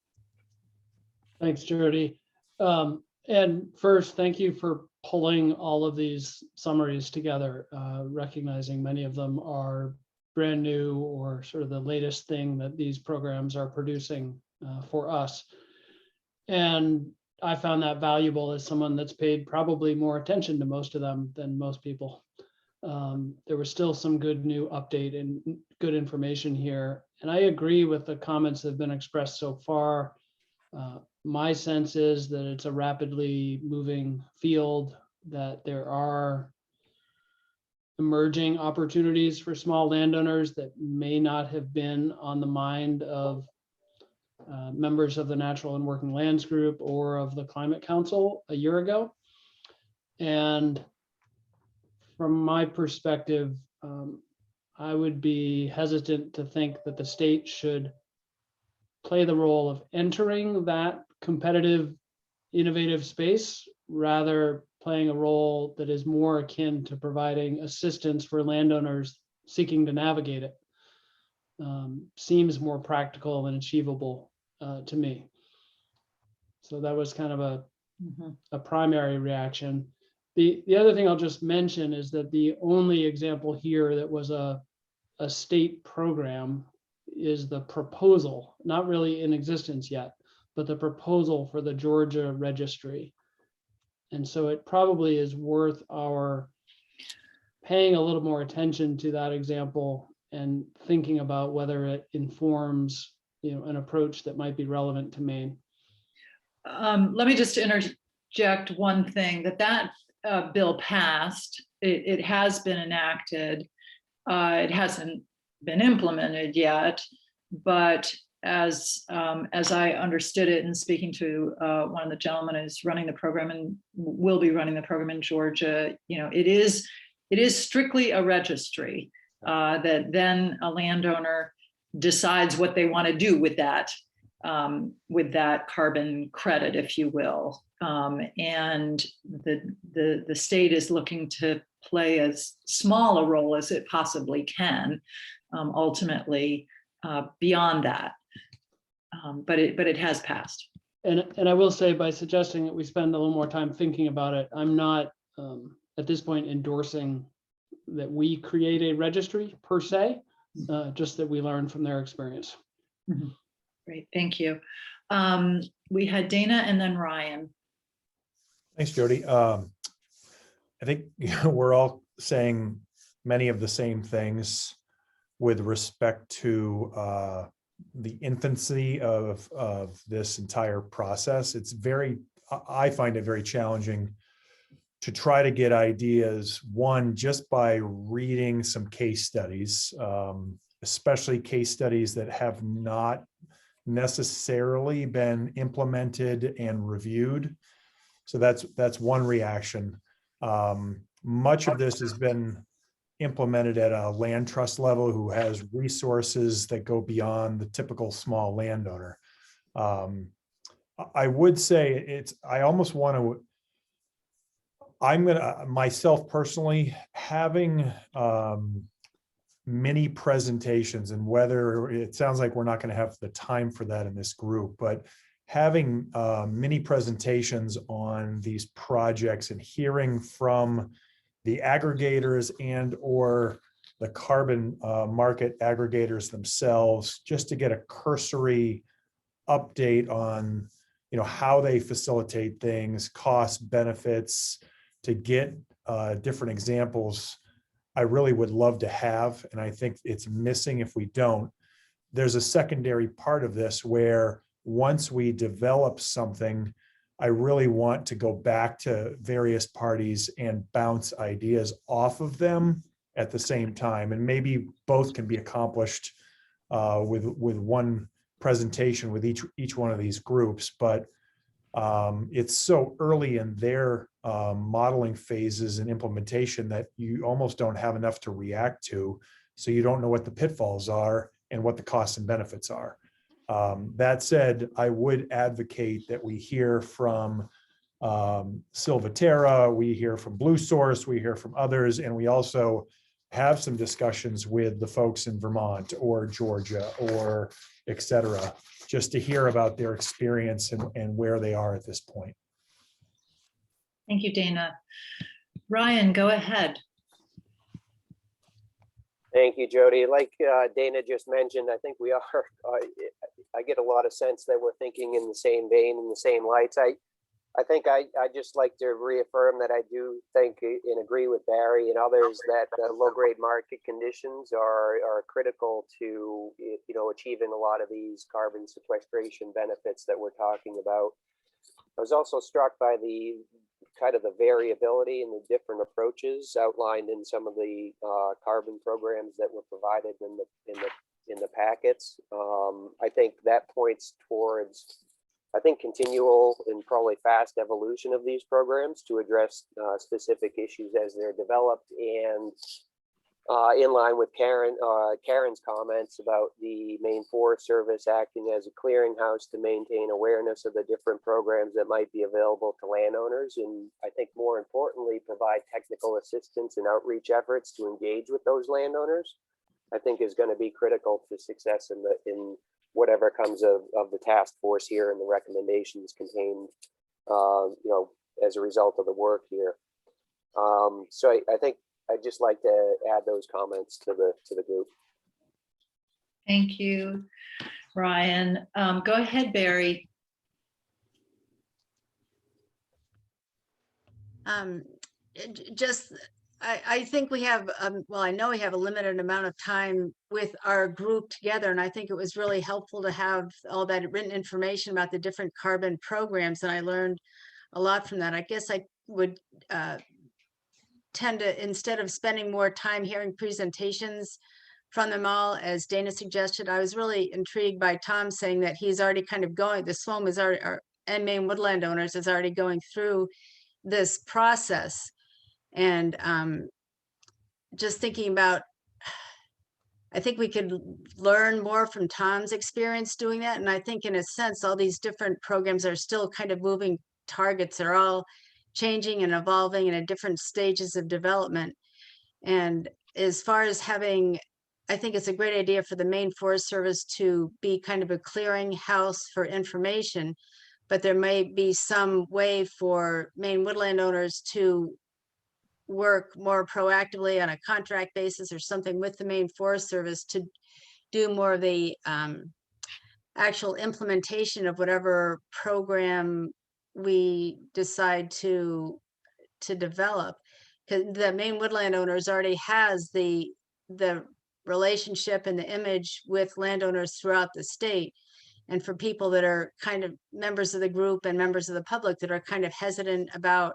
Thanks, Jody. And first, thank you for pulling all of these summaries together, recognizing many of them are brand new or sort of the latest thing that these programs are producing for us. And I found that valuable as someone that's paid probably more attention to most of them than most people. There was still some good new update and good information here. And I agree with the comments that have been expressed so far. My sense is that it's a rapidly moving field, that there are emerging opportunities for small landowners that may not have been on the mind of members of the Natural and Working Lands Group or of the Climate Council a year ago. And from my perspective, I would be hesitant to think that the state should play the role of entering that competitive, innovative space, rather playing a role that is more akin to providing assistance for landowners seeking to navigate it. Seems more practical and achievable to me. So that was kind of a primary reaction. The other thing I'll just mention is that the only example here that was a state program is the proposal, not really in existence yet, but the proposal for the Georgia registry. And so it probably is worth our paying a little more attention to that example and thinking about whether it informs, an approach that might be relevant to Maine. Let me just interject one thing, that bill passed. It has been enacted. It hasn't been implemented yet, but as I understood it, and speaking to one of the gentlemen who's running the program and will be running the program in Georgia, it is strictly a registry that then a landowner decides what they want to do with that carbon credit, if you will. And the state is looking to play as small a role as it possibly can, ultimately beyond that. But it has passed. And I will say, by suggesting that we spend a little more time thinking about it, I'm not at this point endorsing that we create a registry per se, just that we learn from their experience. Mm-hmm. Great, thank you. We had Dana and then Ryan. Thanks, Jody. I think we're all saying many of the same things with respect to the infancy of this entire process. I find it very challenging to try to get ideas, one, just by reading some case studies, especially case studies that have not necessarily been implemented and reviewed. So that's one reaction. Much of this has been implemented at a land trust level who has resources that go beyond the typical small landowner. I would say I'm gonna myself personally having mini presentations, and whether it sounds like we're not going to have the time for that in this group, but having mini presentations on these projects and hearing from the aggregators and or the carbon market aggregators themselves, just to get a cursory update on, how they facilitate things, cost, benefits, to get different examples. I really would love to have, and I think it's missing if we don't. There's a secondary part of this where once we develop something, I really want to go back to various parties and bounce ideas off of them at the same time. And maybe both can be accomplished with one presentation with each one of these groups. But it's so early in their modeling phases and implementation that you almost don't have enough to react to. So you don't know what the pitfalls are and what the costs and benefits are. That said, I would advocate that we hear from Silvicultural, we hear from Blue Source, we hear from others, and we also have some discussions with the folks in Vermont or Georgia or et cetera, just to hear about their experience and where they are at this point. Thank you, Dana. Ryan, go ahead. Thank you, Jody. Like Dana just mentioned, I think we are, I get a lot of sense that we're thinking in the same vein, in the same lights. I think I just like to reaffirm that I do think and agree with Barry and others that low-grade market conditions are critical to, achieving a lot of these carbon sequestration benefits that we're talking about. I was also struck by the kind of the variability and the different approaches outlined in some of the carbon programs that were provided in the packets. I think that points towards, continual and probably fast evolution of these programs to address specific issues as they're developed, and in line with Karen's comments about the Maine Forest Service acting as a clearinghouse to maintain awareness of the different programs that might be available to landowners, and I think more importantly, provide technical assistance and outreach efforts to engage with those landowners, I think is going to be critical to success in whatever comes of the task force here and the recommendations contained, as a result of the work here. So I think I'd just like to add those comments to the group. Thank you, Ryan. Go ahead, Barry. I think we have, I know we have a limited amount of time with our group together, and I think it was really helpful to have all that written information about the different carbon programs, and I learned a lot from that. I guess I would tend to, instead of spending more time hearing presentations from them all, as Dana suggested, I was really intrigued by Tom saying that he's already kind of going, the SWOM is already, and Maine Woodland Owners is already going through this process. And just thinking about, I think we could learn more from Tom's experience doing that. And I think in a sense, all these different programs are still kind of moving targets. They're all changing and evolving and at different stages of development. And as far as having, I think it's a great idea for the Maine Forest Service to be kind of a clearinghouse for information, but there may be some way for Maine Woodland Owners to work more proactively on a contract basis or something with the Maine Forest Service to do more of the actual implementation of whatever program we decide to develop, because the Maine Woodland Owners already has the relationship and the image with landowners throughout the state. And for people that are kind of members of the group and members of the public that are kind of hesitant about,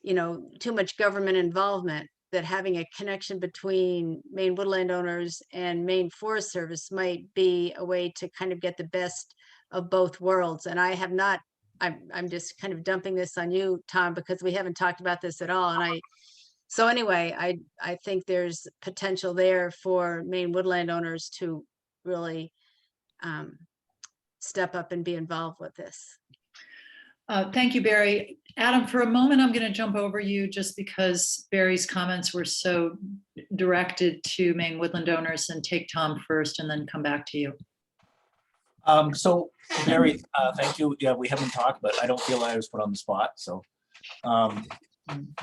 too much government involvement, that having a connection between Maine Woodland Owners and Maine Forest Service might be a way to kind of get the best of both worlds. And I have not, I'm just kind of dumping this on you, Tom, because we haven't talked about this at all. And so anyway, I think there's potential there for Maine Woodland Owners to really step up and be involved with this. Thank you, Barry. Adam, for a moment, I'm going to jump over you just because Barry's comments were so directed to Maine Woodland Owners, and take Tom first and then come back to you. So Barry, thank you. Yeah, we haven't talked, but I don't feel I was put on the spot. So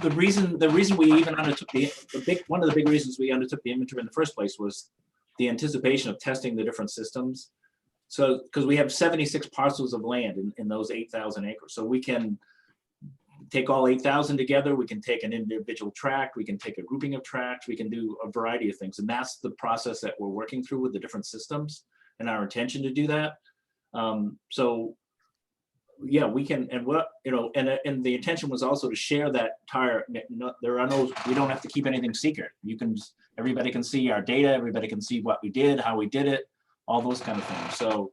the reason we even undertook one of the big reasons we undertook the inventory in the first place was the anticipation of testing the different systems. So, because we have 76 parcels of land in those 8,000 acres. So we can take all 8,000 together, we can take an individual tract, we can take a grouping of tracts, we can do a variety of things. And that's the process that we're working through with the different systems and our intention to do that. So yeah, we can, and what, you know, and the intention was also to share that entire, we don't have to keep anything secret. You can, everybody can see our data, everybody can see what we did, how we did it, all those kind of things. So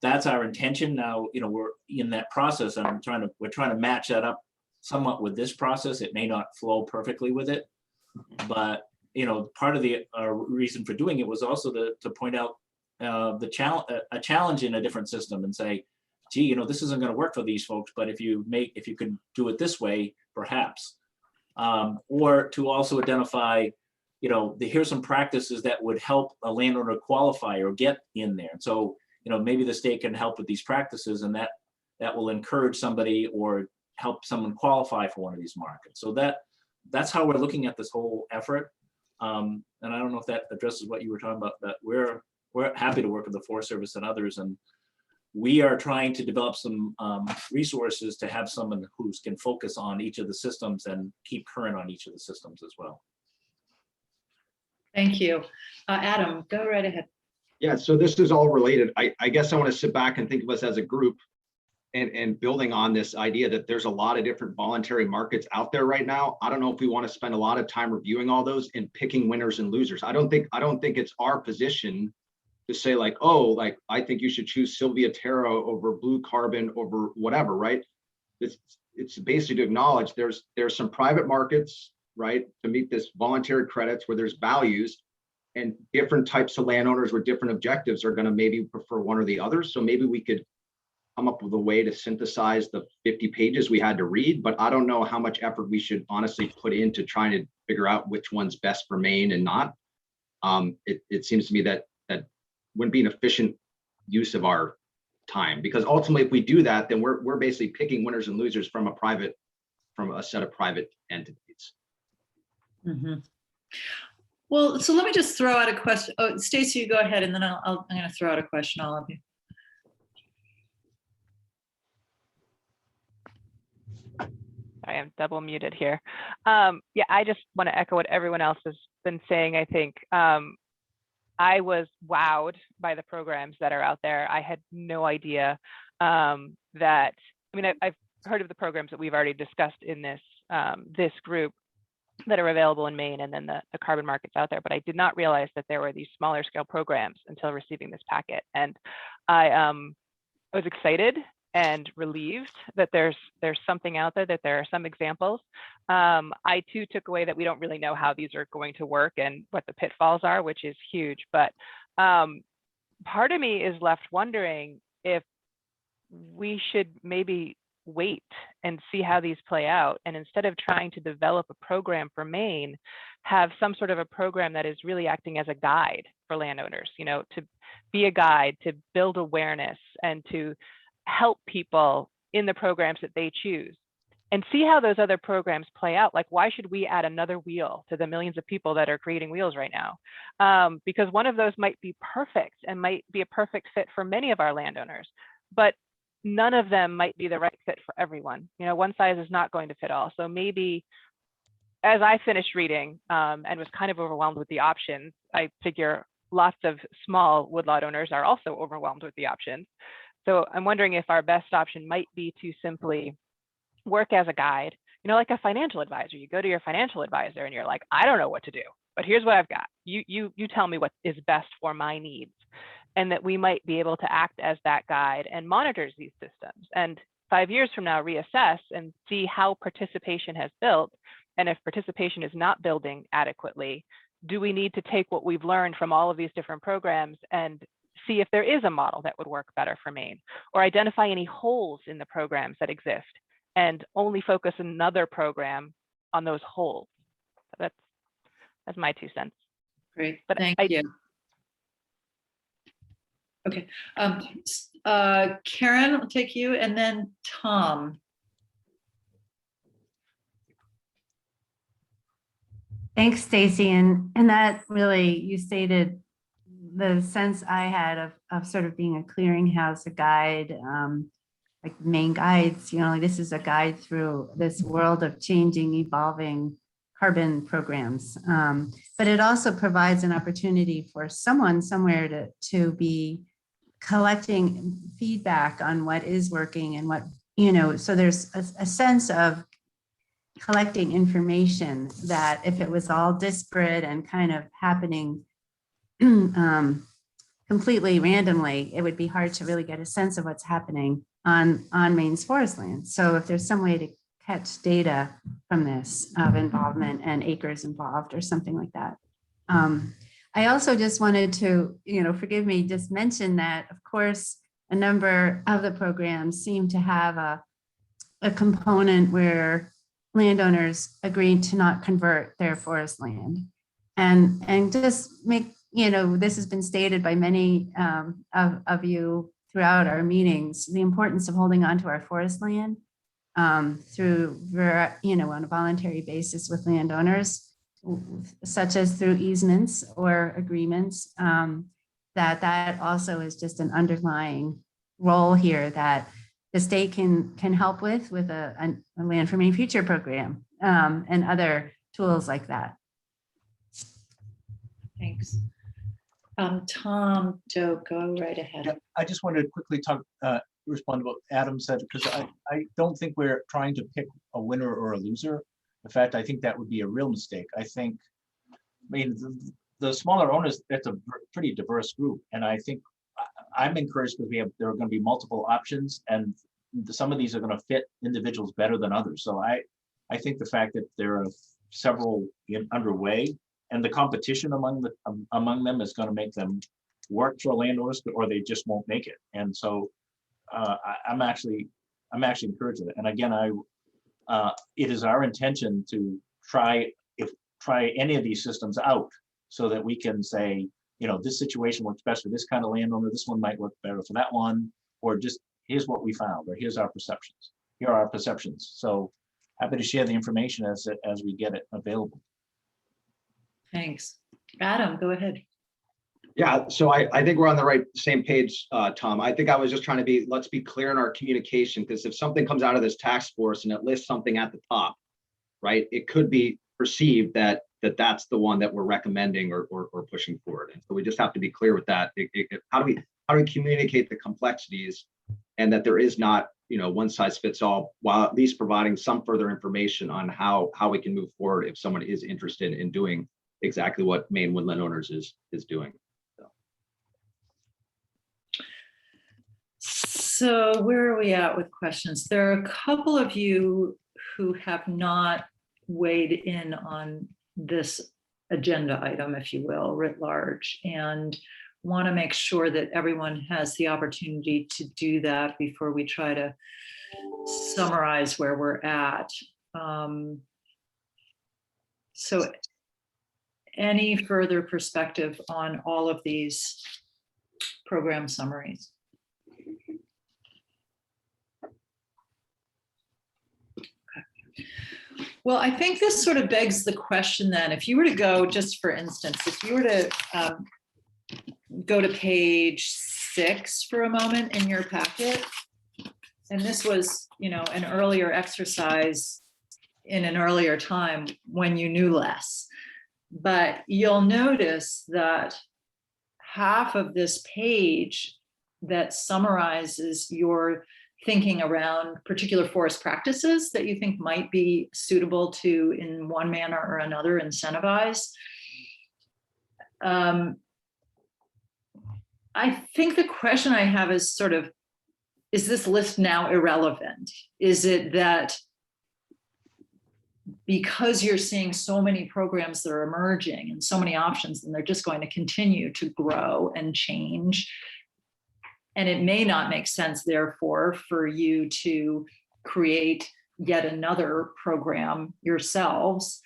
that's our intention. Now, you know, we're in that process and we're trying to match that up somewhat with this process. It may not flow perfectly with it, but you know, part of the reason for doing it was also to point out a challenge in a different system and say, gee, you know, this isn't going to work for these folks, but if you could do it this way, perhaps, or to also identify, you know, here's some practices that would help a landowner qualify or get in there. So, you know, maybe the state can help with these practices, and that will encourage somebody or help someone qualify for one of these markets. So that's how we're looking at this whole effort. And I don't know if that addresses what you were talking about, that we're happy to work with the Forest Service and others, and we are trying to develop some resources to have someone who can focus on each of the systems and keep current on each of the systems as well. Thank you. Adam, go right ahead. Yeah, so this is all related. I guess I want to sit back and think of us as a group and building on this idea that there's a lot of different voluntary markets out there right now. I don't know if we want to spend a lot of time reviewing all those and picking winners and losers. I don't think it's our position to say like, oh, like I think you should choose Silvicultural over blue carbon over whatever, right? It's basically to acknowledge there's some private markets, right, to meet this voluntary credits where there's values, and different types of landowners with different objectives are going to maybe prefer one or the other. So maybe we could come up with a way to synthesize the 50 pages we had to read, but I don't know how much effort we should honestly put into trying to figure out which one's best for Maine and not. It seems to me that wouldn't be an efficient use of our time, because ultimately if we do that, then we're basically picking winners and losers from a set of private entities. Mm-hmm. Well, so let me just throw out a question. Oh, Stacy, you go ahead, and then I'm going to throw out a question, all of you. I am double muted here. Yeah, I just want to echo what everyone else has been saying. I think I was wowed by the programs that are out there. I had no idea that, I mean, I've heard of the programs that we've already discussed in this group that are available in Maine, and then the carbon markets out there, but I did not realize that there were these smaller scale programs until receiving this packet. And I was excited and relieved that there's something out there, that there are some examples. I too took away that we don't really know how these are going to work and what the pitfalls are, which is huge. But part of me is left wondering if we should maybe wait and see how these play out, and instead of trying to develop a program for Maine, have some sort of a program that is really acting as a guide for landowners, you know, to be a guide, to build awareness, and to help people in the programs that they choose, and see how those other programs play out. Like, why should we add another wheel to the millions of people that are creating wheels right now? Because one of those might be perfect and might be a perfect fit for many of our landowners, but none of them might be the right fit for everyone. You know, one size is not going to fit all. So maybe, as I finished reading and was kind of overwhelmed with the options, I figure lots of small woodlot owners are also overwhelmed with the options. So I'm wondering if our best option might be to simply work as a guide, you know, like a financial advisor. You go to your financial advisor and you're like, I don't know what to do, but here's what I've got. You tell me what is best for my needs. And that we might be able to act as that guide and monitors these systems. And 5 years from now, reassess and see how participation has built. And if participation is not building adequately, do we need to take what we've learned from all of these different programs and see if there is a model that would work better for Maine, or identify any holes in the programs that exist and only focus another program on those holes. So that's my 2 cents. Great, but thank you. Okay, Karen, I'll take you, and then Tom. Thanks, Stacy. And that really, you stated the sense I had of sort of being a clearinghouse, a guide, like Maine guides, like this is a guide through this world of changing, evolving carbon programs. But it also provides an opportunity for someone somewhere to be collecting feedback on what is working and what, so there's a sense of collecting information that if it was all disparate and kind of happening completely randomly, it would be hard to really get a sense of what's happening on Maine's forest land. So if there's some way to catch data from this of involvement and acres involved or something like that. I also just wanted to, forgive me, just mention that, of course, a number of the programs seem to have a component where landowners agreed to not convert their forest land. And just make, this has been stated by many of you throughout our meetings, the importance of holding on to our forest land through, on a voluntary basis with landowners, such as through easements or agreements, that also is just an underlying role here that the state can help with a Land for Maine Future program and other tools like that. Thanks. Tom, Joe, go right ahead. Yeah, I just wanted to quickly respond to what Adam said, because I don't think we're trying to pick a winner or a loser. In fact, I think that would be a real mistake. I mean, the smaller owners, that's a pretty diverse group. And I think I'm encouraged because there are going to be multiple options, and some of these are going to fit individuals better than others. So I think the fact that there are several underway, and the competition among them is going to make them work for landowners, or they just won't make it. And so I'm actually encouraged with it. And again, it is our intention to try any of these systems out so that we can say, this situation works best for this kind of landowner, this one might work better for that one, or just here's what we found, or here's our perceptions. Here are our perceptions. So happy to share the information as we get it available. Thanks. Adam, go ahead. Yeah, so I think we're on the same page, Tom. I think I was just trying to let's be clear in our communication, because if something comes out of this task force and it lists something at the top, right, it could be perceived that that's the one that we're recommending or pushing forward. And so we just have to be clear with that. How do we communicate the complexities, and that there is not, one size fits all, while at least providing some further information on how we can move forward if someone is interested in doing exactly what Maine Woodland Owners is doing. So where are we at with questions? There are a couple of you who have not weighed in on this agenda item, if you will, writ large, and want to make sure that everyone has the opportunity to do that before we try to summarize where we're at. So any further perspective on all of these program summaries? Well, I think this sort of begs the question then, if you were to go, just for instance, if you were to go to page 6 for a moment in your packet, and this was, an earlier exercise in an earlier time when you knew less, but you'll notice that half of this page that summarizes your thinking around particular forest practices that you think might be suitable to, in one manner or another, incentivize. I think the question I have is sort of, is this list now irrelevant? Is it that because you're seeing so many programs that are emerging and so many options, and they're just going to continue to grow and change, and it may not make sense, therefore, for you to create yet another program yourselves.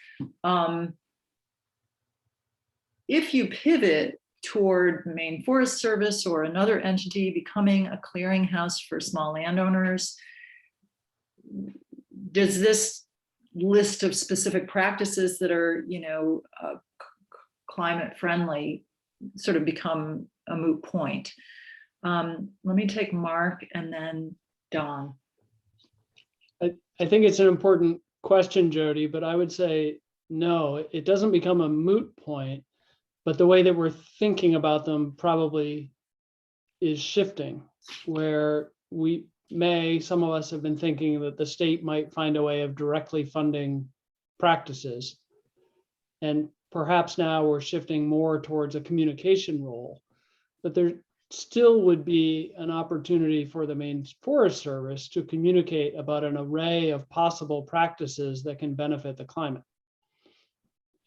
If you pivot toward Maine Forest Service or another entity becoming a clearinghouse for small landowners, does this list of specific practices that are, climate friendly sort of become a moot point. Let me take Mark and then Don. I think it's an important question, Jody, but I would say no, it doesn't become a moot point, but the way that we're thinking about them probably is shifting, where some of us have been thinking that the state might find a way of directly funding practices. And perhaps now we're shifting more towards a communication role, but there still would be an opportunity for the Maine Forest Service to communicate about an array of possible practices that can benefit the climate.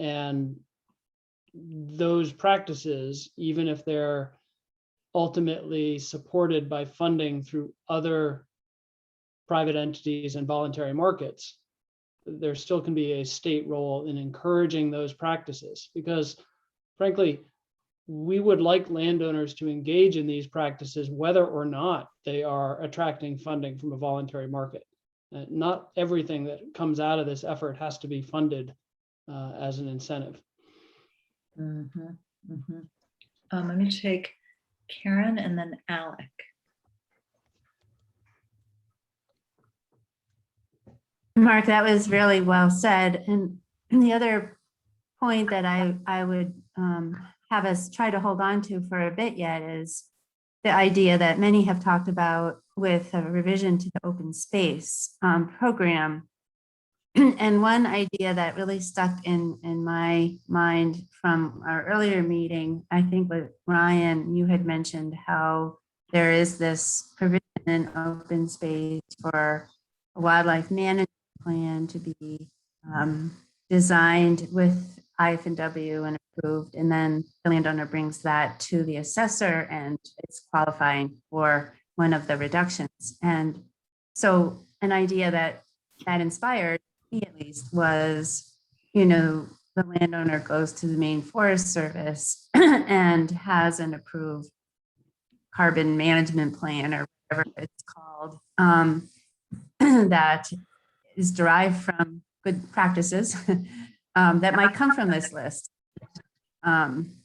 And those practices, even if they're ultimately supported by funding through other private entities and voluntary markets, there still can be a state role in encouraging those practices, because frankly, we would like landowners to engage in these practices whether or not they are attracting funding from a voluntary market. Not everything that comes out of this effort has to be funded as an incentive. Let me take Karen and then Alec. Mark, that was really well said. And the other point that I would have us try to hold on to for a bit yet is the idea that many have talked about with a revision to the open space program. And one idea that really stuck in my mind from our earlier meeting, I think with Ryan, you had mentioned how there is this provision in open space for a wildlife management plan to be designed with IF&W and approved, and then the landowner brings that to the assessor and it's qualifying for one of the reductions. And so an idea that inspired me at least was, the landowner goes to the Maine Forest Service and has an approved carbon management plan or whatever it's called, that is derived from good practices that might come from this list.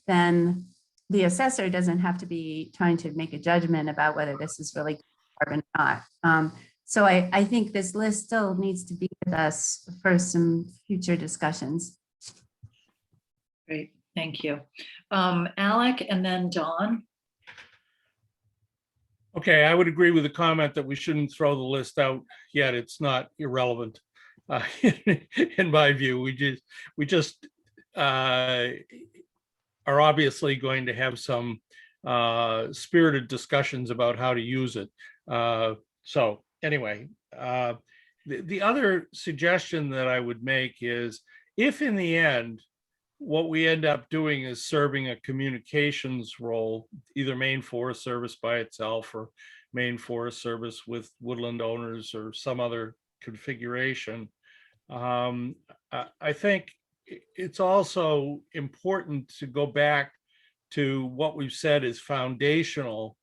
Then the assessor doesn't have to be trying to make a judgment about whether this is really carbon or not. So I think this list still needs to be with us for some future discussions. Great, thank you. Alec and then Dawn. Okay, I would agree with the comment that we shouldn't throw the list out yet. It's not irrelevant. In my view, we just are obviously going to have some spirited discussions about how to use it. So anyway, the other suggestion that I would make is, if in the end, what we end up doing is serving a communications role, either Maine Forest Service by itself or Maine Forest Service with woodland owners or some other configuration, I think it's also important to go back to what we've said is foundational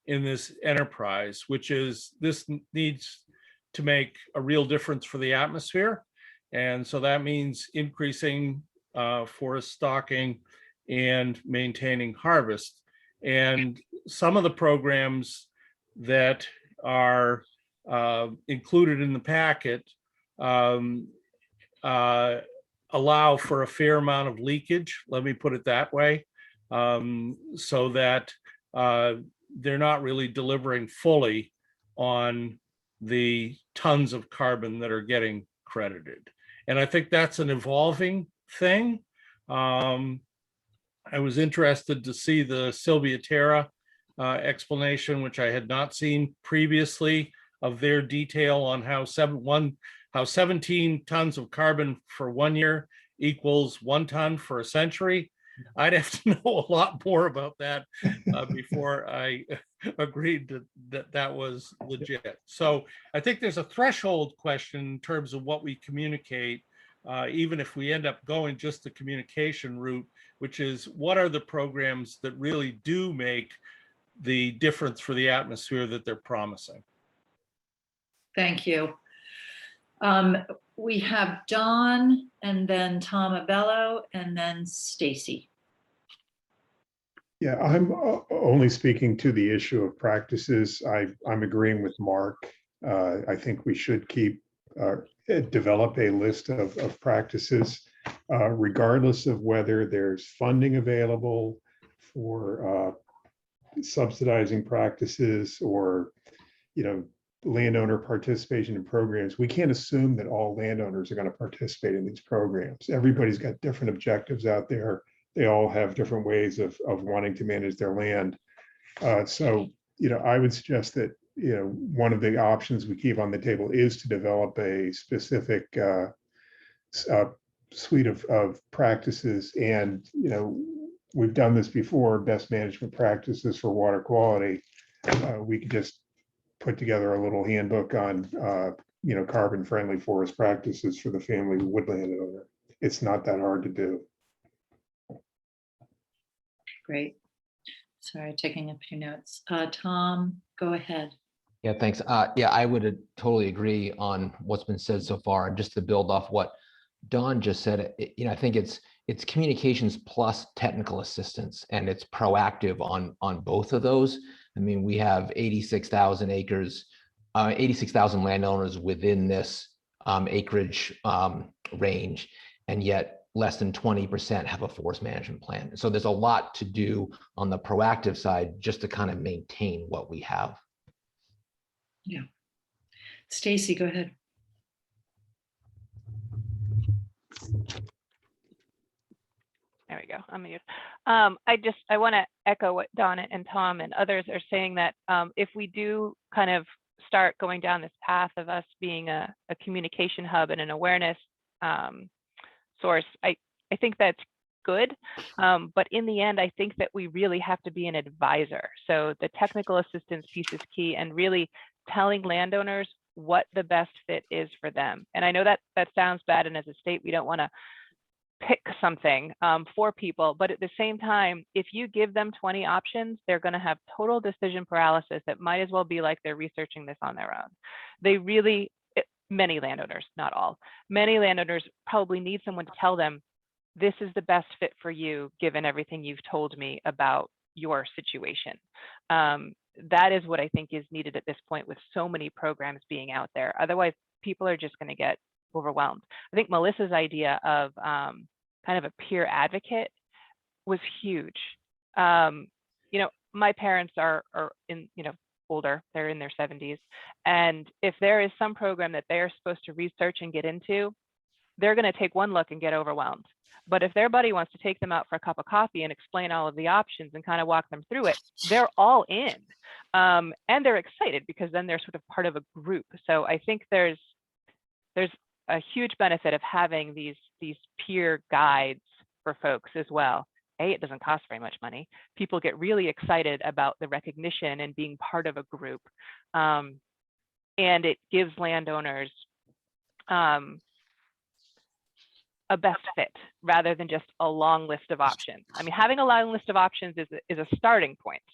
in this enterprise, which is this needs to make a real difference for the atmosphere. And so that means increasing forest stocking and maintaining harvest. And some of the programs that are included in the packet allow for a fair amount of leakage, let me put it that way, so that they're not really delivering fully on the tons of carbon that are getting credited. And I think that's an evolving thing. I was interested to see the Silvicultural explanation, which I had not seen previously, of their detail on how 17 tons of carbon for 1 year equals 1 ton for a century. I'd have to know a lot more about that before I agreed that was legit. So I think there's a threshold question in terms of what we communicate, even if we end up going just the communication route, which is what are the programs that really do make the difference for the atmosphere that they're promising. Thank you. We have Don and then Tom Abello and then Stacy. Yeah, I'm only speaking to the issue of practices. I'm agreeing with Mark. I think we should develop a list of practices, regardless of whether there's funding available for subsidizing practices or, landowner participation in programs. We can't assume that all landowners are going to participate in these programs. Everybody's got different objectives out there. They all have different ways of wanting to manage their land. So, I would suggest that, one of the options we keep on the table is to develop a specific suite of practices. And, we've done this before, best management practices for water quality. We could just put together a little handbook on, carbon friendly forest practices for the family woodland owner. It's not that hard to do. Great. Sorry, taking a few notes. Tom, go ahead. Yeah, thanks. Yeah, I would totally agree on what's been said so far. And just to build off what Don just said, I think it's communications plus technical assistance, and it's proactive on both of those. I mean, we have 86,000 acres, 86,000 landowners within this acreage range, and yet less than 20% have a forest management plan. So there's a lot to do on the proactive side just to kind of maintain what we have. Yeah. Stacy, go ahead. There we go. I'm mute. I want to echo what Don and Tom and others are saying, that if we do kind of start going down this path of us being a communication hub and an awareness source, I think that's good. But in the end, I think that we really have to be an advisor. So the technical assistance piece is key, and really telling landowners what the best fit is for them. And I know that sounds bad, and as a state, we don't want to pick something for people, but at the same time, if you give them 20 options, they're going to have total decision paralysis. That might as well be like they're researching this on their own. They really, many landowners, not all, many landowners probably need someone to tell them, this is the best fit for you, given everything you've told me about your situation. That is what I think is needed at this point, with so many programs being out there. Otherwise, people are just going to get overwhelmed. I think Melissa's idea of kind of a peer advocate was huge. My parents are in, older, they're in their 70s. And if there is some program that they're supposed to research and get into, they're going to take one look and get overwhelmed. But if their buddy wants to take them out for a cup of coffee and explain all of the options and kind of walk them through it, they're all in. And they're excited because then they're sort of part of a group. So I think there's a huge benefit of having these peer guides for folks as well. It doesn't cost very much money. People get really excited about the recognition and being part of a group. And it gives landowners a best fit rather than just a long list of options. I mean, having a long list of options is a starting point,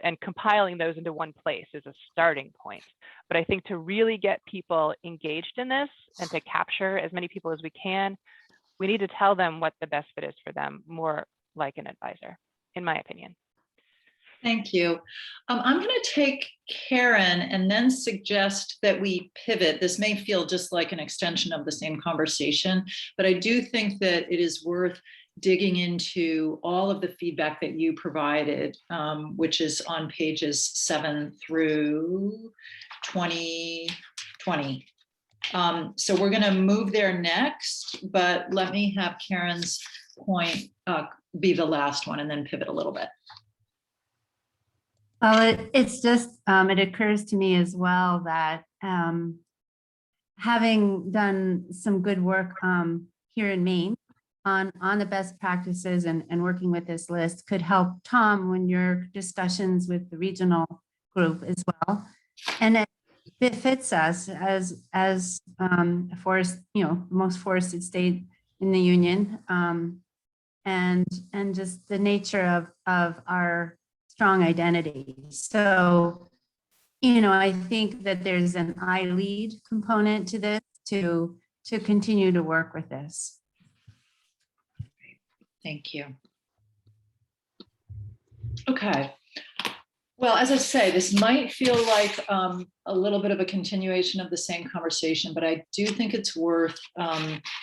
and compiling those into one place is a starting point. But I think to really get people engaged in this and to capture as many people as we can, we need to tell them what the best fit is for them, more like an advisor, in my opinion. Thank you. I'm going to take Karen and then suggest that we pivot. This may feel just like an extension of the same conversation, but I do think that it is worth digging into all of the feedback that you provided, which is on pages 7 through 20. So we're going to move there next, but let me have Karen's point be the last one and then pivot a little bit. Well, it's just, it occurs to me as well that having done some good work here in Maine on the best practices and working with this list could help Tom when your discussions with the regional group as well. And it befits us as a forest, most forested state in the Union, and just the nature of our strong identity. So, I think that there's an I lead component to this to continue to work with this. Thank you. Okay. Well, as I say, this might feel like a little bit of a continuation of the same conversation, but I do think it's worth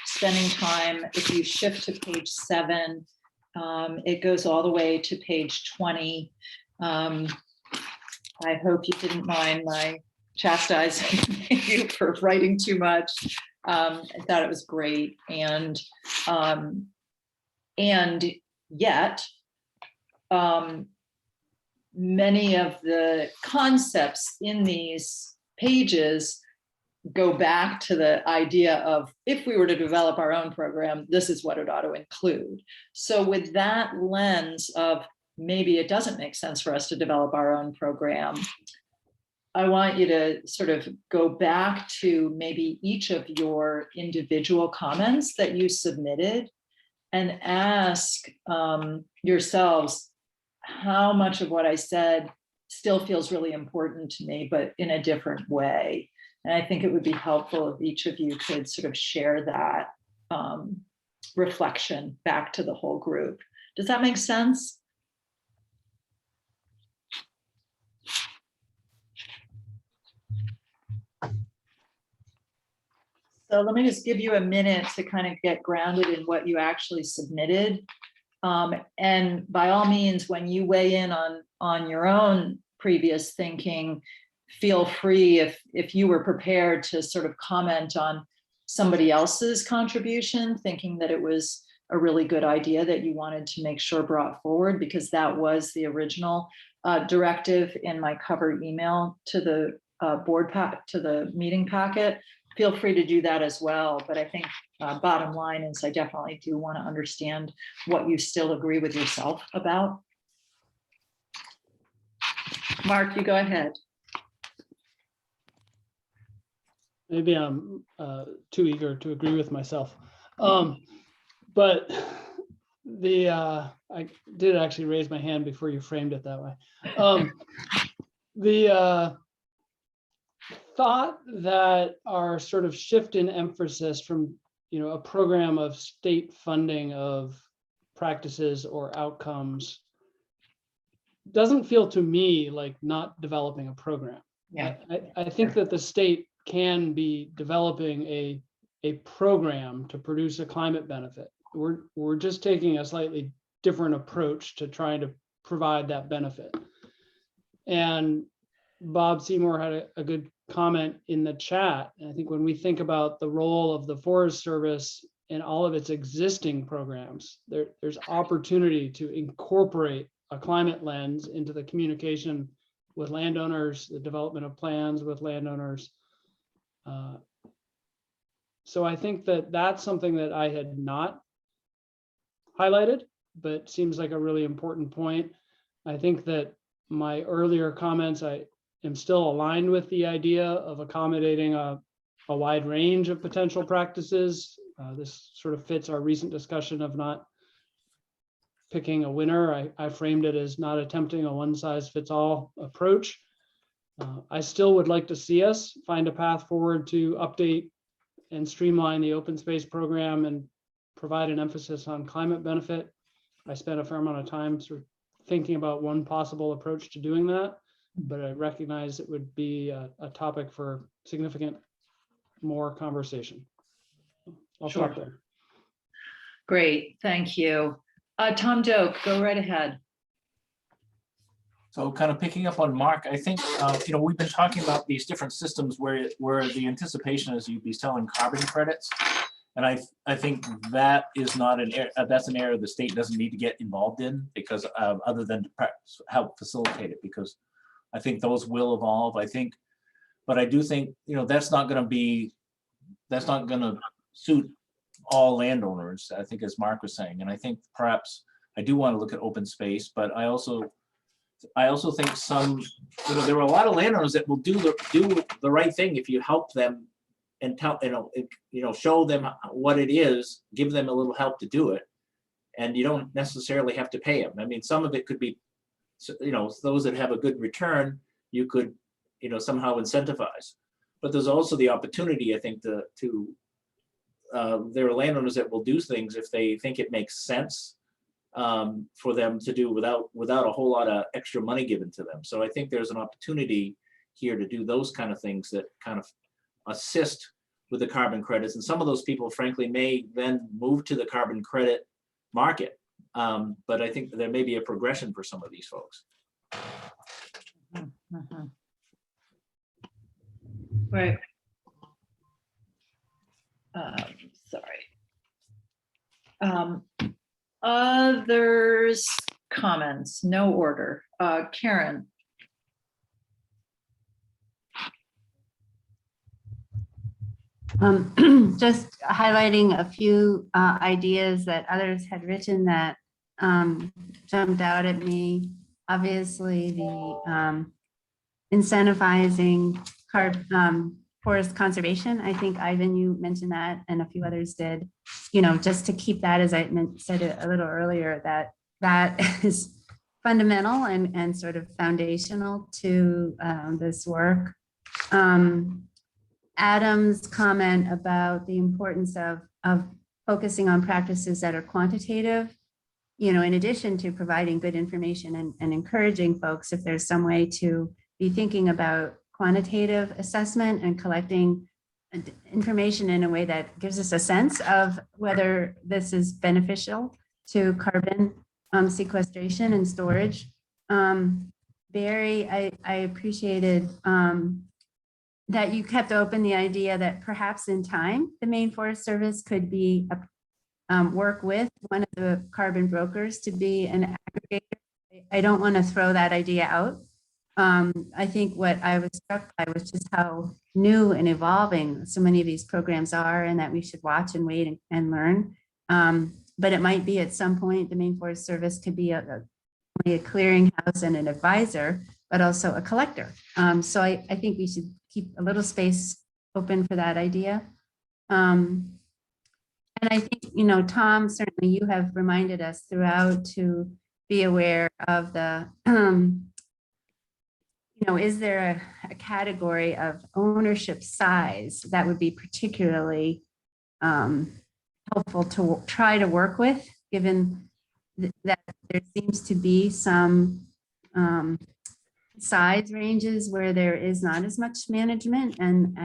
spending time. If you shift to page 7, it goes all the way to page 20. I hope you didn't mind my chastising you for writing too much. I thought it was great, and yet many of the concepts in these pages go back to the idea of, if we were to develop our own program, this is what it ought to include. So with that lens of maybe it doesn't make sense for us to develop our own program, I want you to sort of go back to maybe each of your individual comments that you submitted and ask yourselves, how much of what I said still feels really important to me, but in a different way. And I think it would be helpful if each of you could sort of share that reflection back to the whole group. Does that make sense? So let me just give you a minute to kind of get grounded in what you actually submitted. And by all means, when you weigh in on your own previous thinking, feel free, if you were prepared to sort of comment on somebody else's contribution, thinking that it was a really good idea that you wanted to make sure brought forward, because that was the original directive in my cover email to the to the meeting packet. Feel free to do that as well. But I think bottom line is I definitely do want to understand what you still agree with yourself about. Mark, you go ahead. Maybe I'm too eager to agree with myself. But I did actually raise my hand before you framed it that way. The thought that our sort of shift in emphasis from, a program of state funding of practices or outcomes doesn't feel to me like not developing a program. Yeah. I think that the state can be developing a program to produce a climate benefit. We're just taking a slightly different approach to trying to provide that benefit. And Bob Seymour had a good comment in the chat. And I think when we think about the role of the Forest Service in all of its existing programs, there's opportunity to incorporate a climate lens into the communication with landowners, the development of plans with landowners. So I think that that's something that I had not highlighted, but seems like a really important point. I think that my earlier comments, I am still aligned with the idea of accommodating a wide range of potential practices. This sort of fits our recent discussion of not picking a winner. I framed it as not attempting a one-size-fits-all approach. I still would like to see us find a path forward to update and streamline the open space program and provide an emphasis on climate benefit. I spent a fair amount of time sort of thinking about one possible approach to doing that, but I recognize it would be a topic for significant more conversation. I'll Sure. stop there. Great, thank you. Tom Doak, go right ahead. So kind of picking up on Mark, I think, we've been talking about these different systems where the anticipation is you'd be selling carbon credits. And I think that is not that's an area the state doesn't need to get involved in, because other than to help facilitate it, because I think those will evolve. But I do think, that's not going to suit all landowners, I think, as Mark was saying. And I think perhaps I do want to look at open space, but I also think some, there are a lot of landowners that will do the right thing if you help them and tell, show them what it is, give them a little help to do it. And you don't necessarily have to pay them. I mean, some of it could be, those that have a good return, you could, somehow incentivize. but there's also the opportunity, I think, there are landowners that will do things if they think it makes sense for them to do without a whole lot of extra money given to them. So I think there's an opportunity here to do those kind of things that kind of assist with the carbon credits. And some of those people, frankly, may then move to the carbon credit market. But I think there may be a progression for some of these folks. Right. Sorry. Others comments, no order. Karen. Just highlighting a few ideas that others had written that jumped out at me. Obviously, the incentivizing forest conservation. I think, Ivan, you mentioned that, and a few others did. You know, just to keep that, as I said a little earlier, that is fundamental and sort of foundational to this work. Adam's comment about the importance of focusing on practices that are quantitative, you know, in addition to providing good information and encouraging folks, if there's some way to be thinking about quantitative assessment and collecting information in a way that gives us a sense of whether this is beneficial to carbon sequestration and storage. Barry, I appreciated that you kept open the idea that perhaps in time, the Maine Forest Service could be work with one of the carbon brokers to be an aggregator. I don't want to throw that idea out. I think what I was struck by was just how new and evolving so many of these programs are, and that we should watch and wait and learn. But it might be at some point the Maine Forest Service could be only a clearinghouse and an advisor, but also a collector. So I think we should keep a little space open for that idea. And I think, you know, Tom, certainly you have reminded us throughout to be aware of the, you know, is there a category of ownership size that would be particularly helpful to try to work with, given that there seems to be some size ranges where there is not as much management, and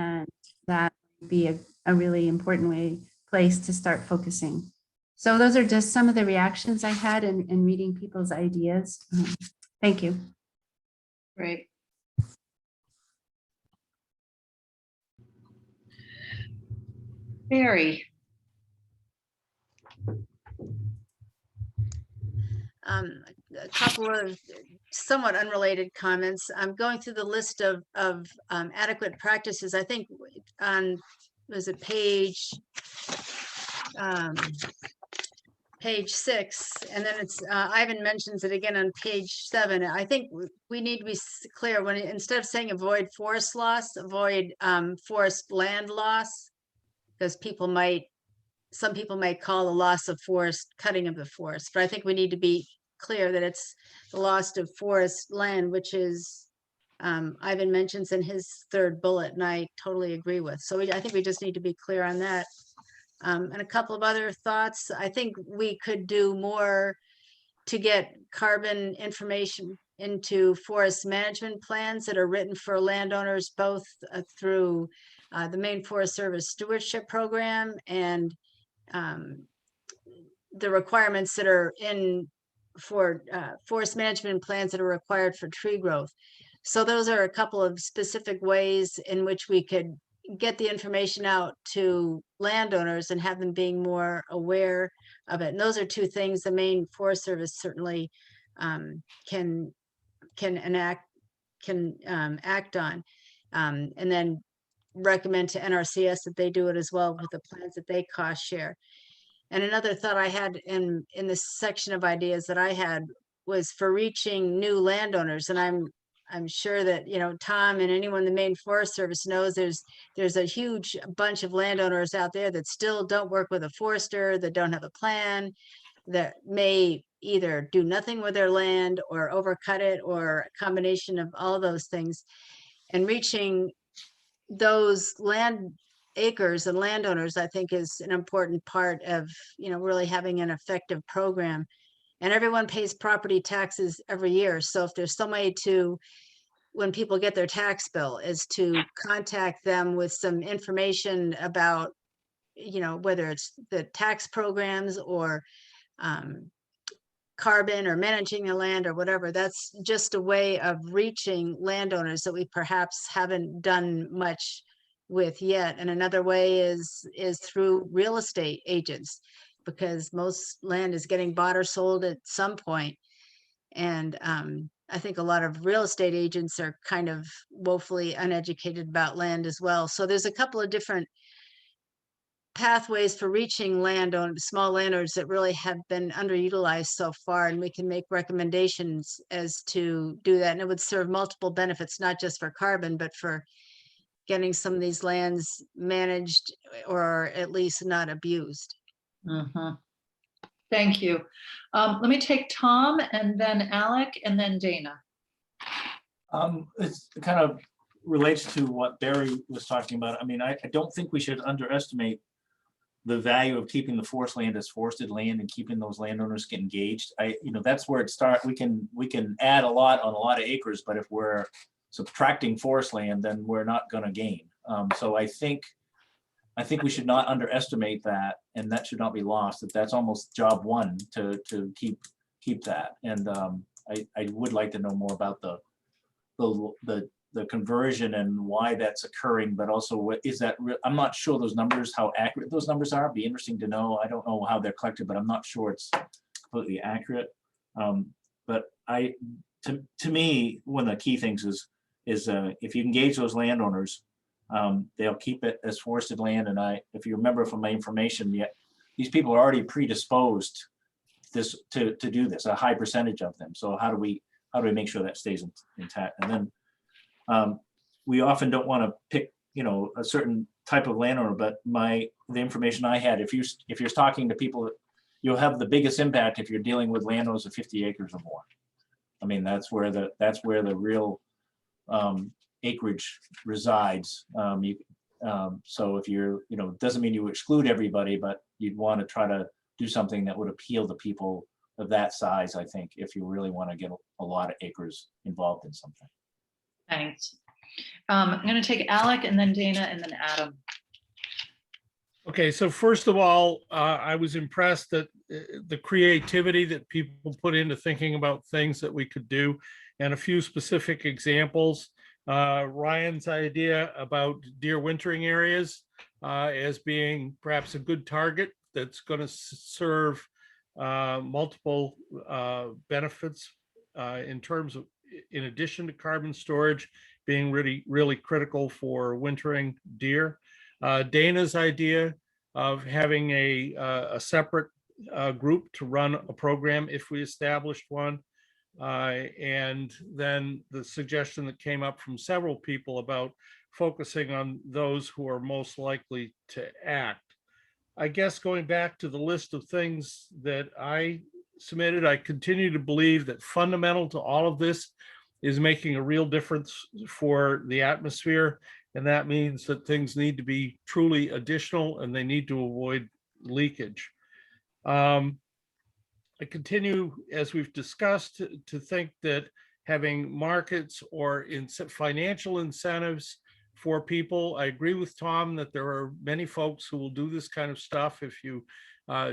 that would be a really important place to start focusing. So those are just some of the reactions I had in reading people's ideas. Thank you. Great. Barry. A couple of somewhat unrelated comments. I'm going through the list of adequate practices. I think on, was it page 6, and then it's Ivan mentions it again on page 7. I think we need to be clear when instead of saying avoid forest loss, avoid forest land loss, because some people might call the loss of forest cutting of the forest, but I think we need to be clear that it's the loss of forest land, which is Ivan mentions in his 3rd bullet, and I totally agree with. So I think we just need to be clear on that. And a couple of other thoughts. I think we could do more to get carbon information into forest management plans that are written for landowners, both through the Maine Forest Service Stewardship Program and the requirements that are in for forest management plans that are required for tree growth. So those are a couple of specific ways in which we could get the information out to landowners and have them being more aware of it. And those are 2 things the Maine Forest Service certainly can act on, and then recommend to NRCS that they do it as well with the plans that they cost share. And another thought I had in this section of ideas that I had was for reaching new landowners. And I'm sure that, you know, Tom and anyone in the Maine Forest Service knows there's a huge bunch of landowners out there that still don't work with a forester, that don't have a plan, that may either do nothing with their land or overcut it, or a combination of all those things. And reaching those land acres and landowners, I think, is an important part of, really having an effective program. And everyone pays property taxes every year. So if there's some way to, when people get their tax bill, is to contact them with some information about, whether it's the tax programs or carbon or managing the land or whatever, that's just a way of reaching landowners that we perhaps haven't done much with yet. And another way is through real estate agents, because most land is getting bought or sold at some point. And I think a lot of real estate agents are kind of woefully uneducated about land as well. So there's a couple of different pathways for reaching small landowners that really have been underutilized so far, and we can make recommendations as to do that. And it would serve multiple benefits, not just for carbon, but for getting some of these lands managed or at least not abused. Mhm. Thank you. Let me take Tom and then Alec and then Dana. It's kind of relates to what Barry was talking about. I mean, I don't think we should underestimate the value of keeping the forest land as forested land and keeping those landowners engaged. That's where it starts. We can add a lot on a lot of acres, but if we're subtracting forest land, then we're not going to gain. So I think we should not underestimate that, and that should not be lost. That's almost job one to keep that. And I would like to know more about the conversion and why that's occurring, but also what is that? I'm not sure those numbers, how accurate those numbers are. It'd be interesting to know. I don't know how they're collected, but I'm not sure it's completely accurate. But to me, one of the key things is if you engage those landowners, they'll keep it as forested land. And if you remember from my information, these people are already predisposed to do this, a high percentage of them. So how do we make sure that stays intact? And then we often don't want to pick, a certain type of landowner, but the information I had, if you're talking to people, you'll have the biggest impact if you're dealing with landowners of 50 acres or more. I mean, that's where the real acreage resides. So if it doesn't mean you exclude everybody, but you'd want to try to do something that would appeal to people of that size, I think, if you really want to get a lot of acres involved in something. Thanks. I'm going to take Alec and then Dana and then Adam. Okay, so first of all, I was impressed that the creativity that people put into thinking about things that we could do, and a few specific examples. Ryan's idea about deer wintering areas as being perhaps a good target that's going to serve multiple benefits in terms of, in addition to carbon storage being really, really critical for wintering deer. Dana's idea of having a separate group to run a program if we established one. And then the suggestion that came up from several people about focusing on those who are most likely to act. I guess going back to the list of things that I submitted, I continue to believe that fundamental to all of this is making a real difference for the atmosphere. And that means that things need to be truly additional and they need to avoid leakage. I continue, as we've discussed, to think that having markets or financial incentives for people. I agree with Tom that there are many folks who will do this kind of stuff if you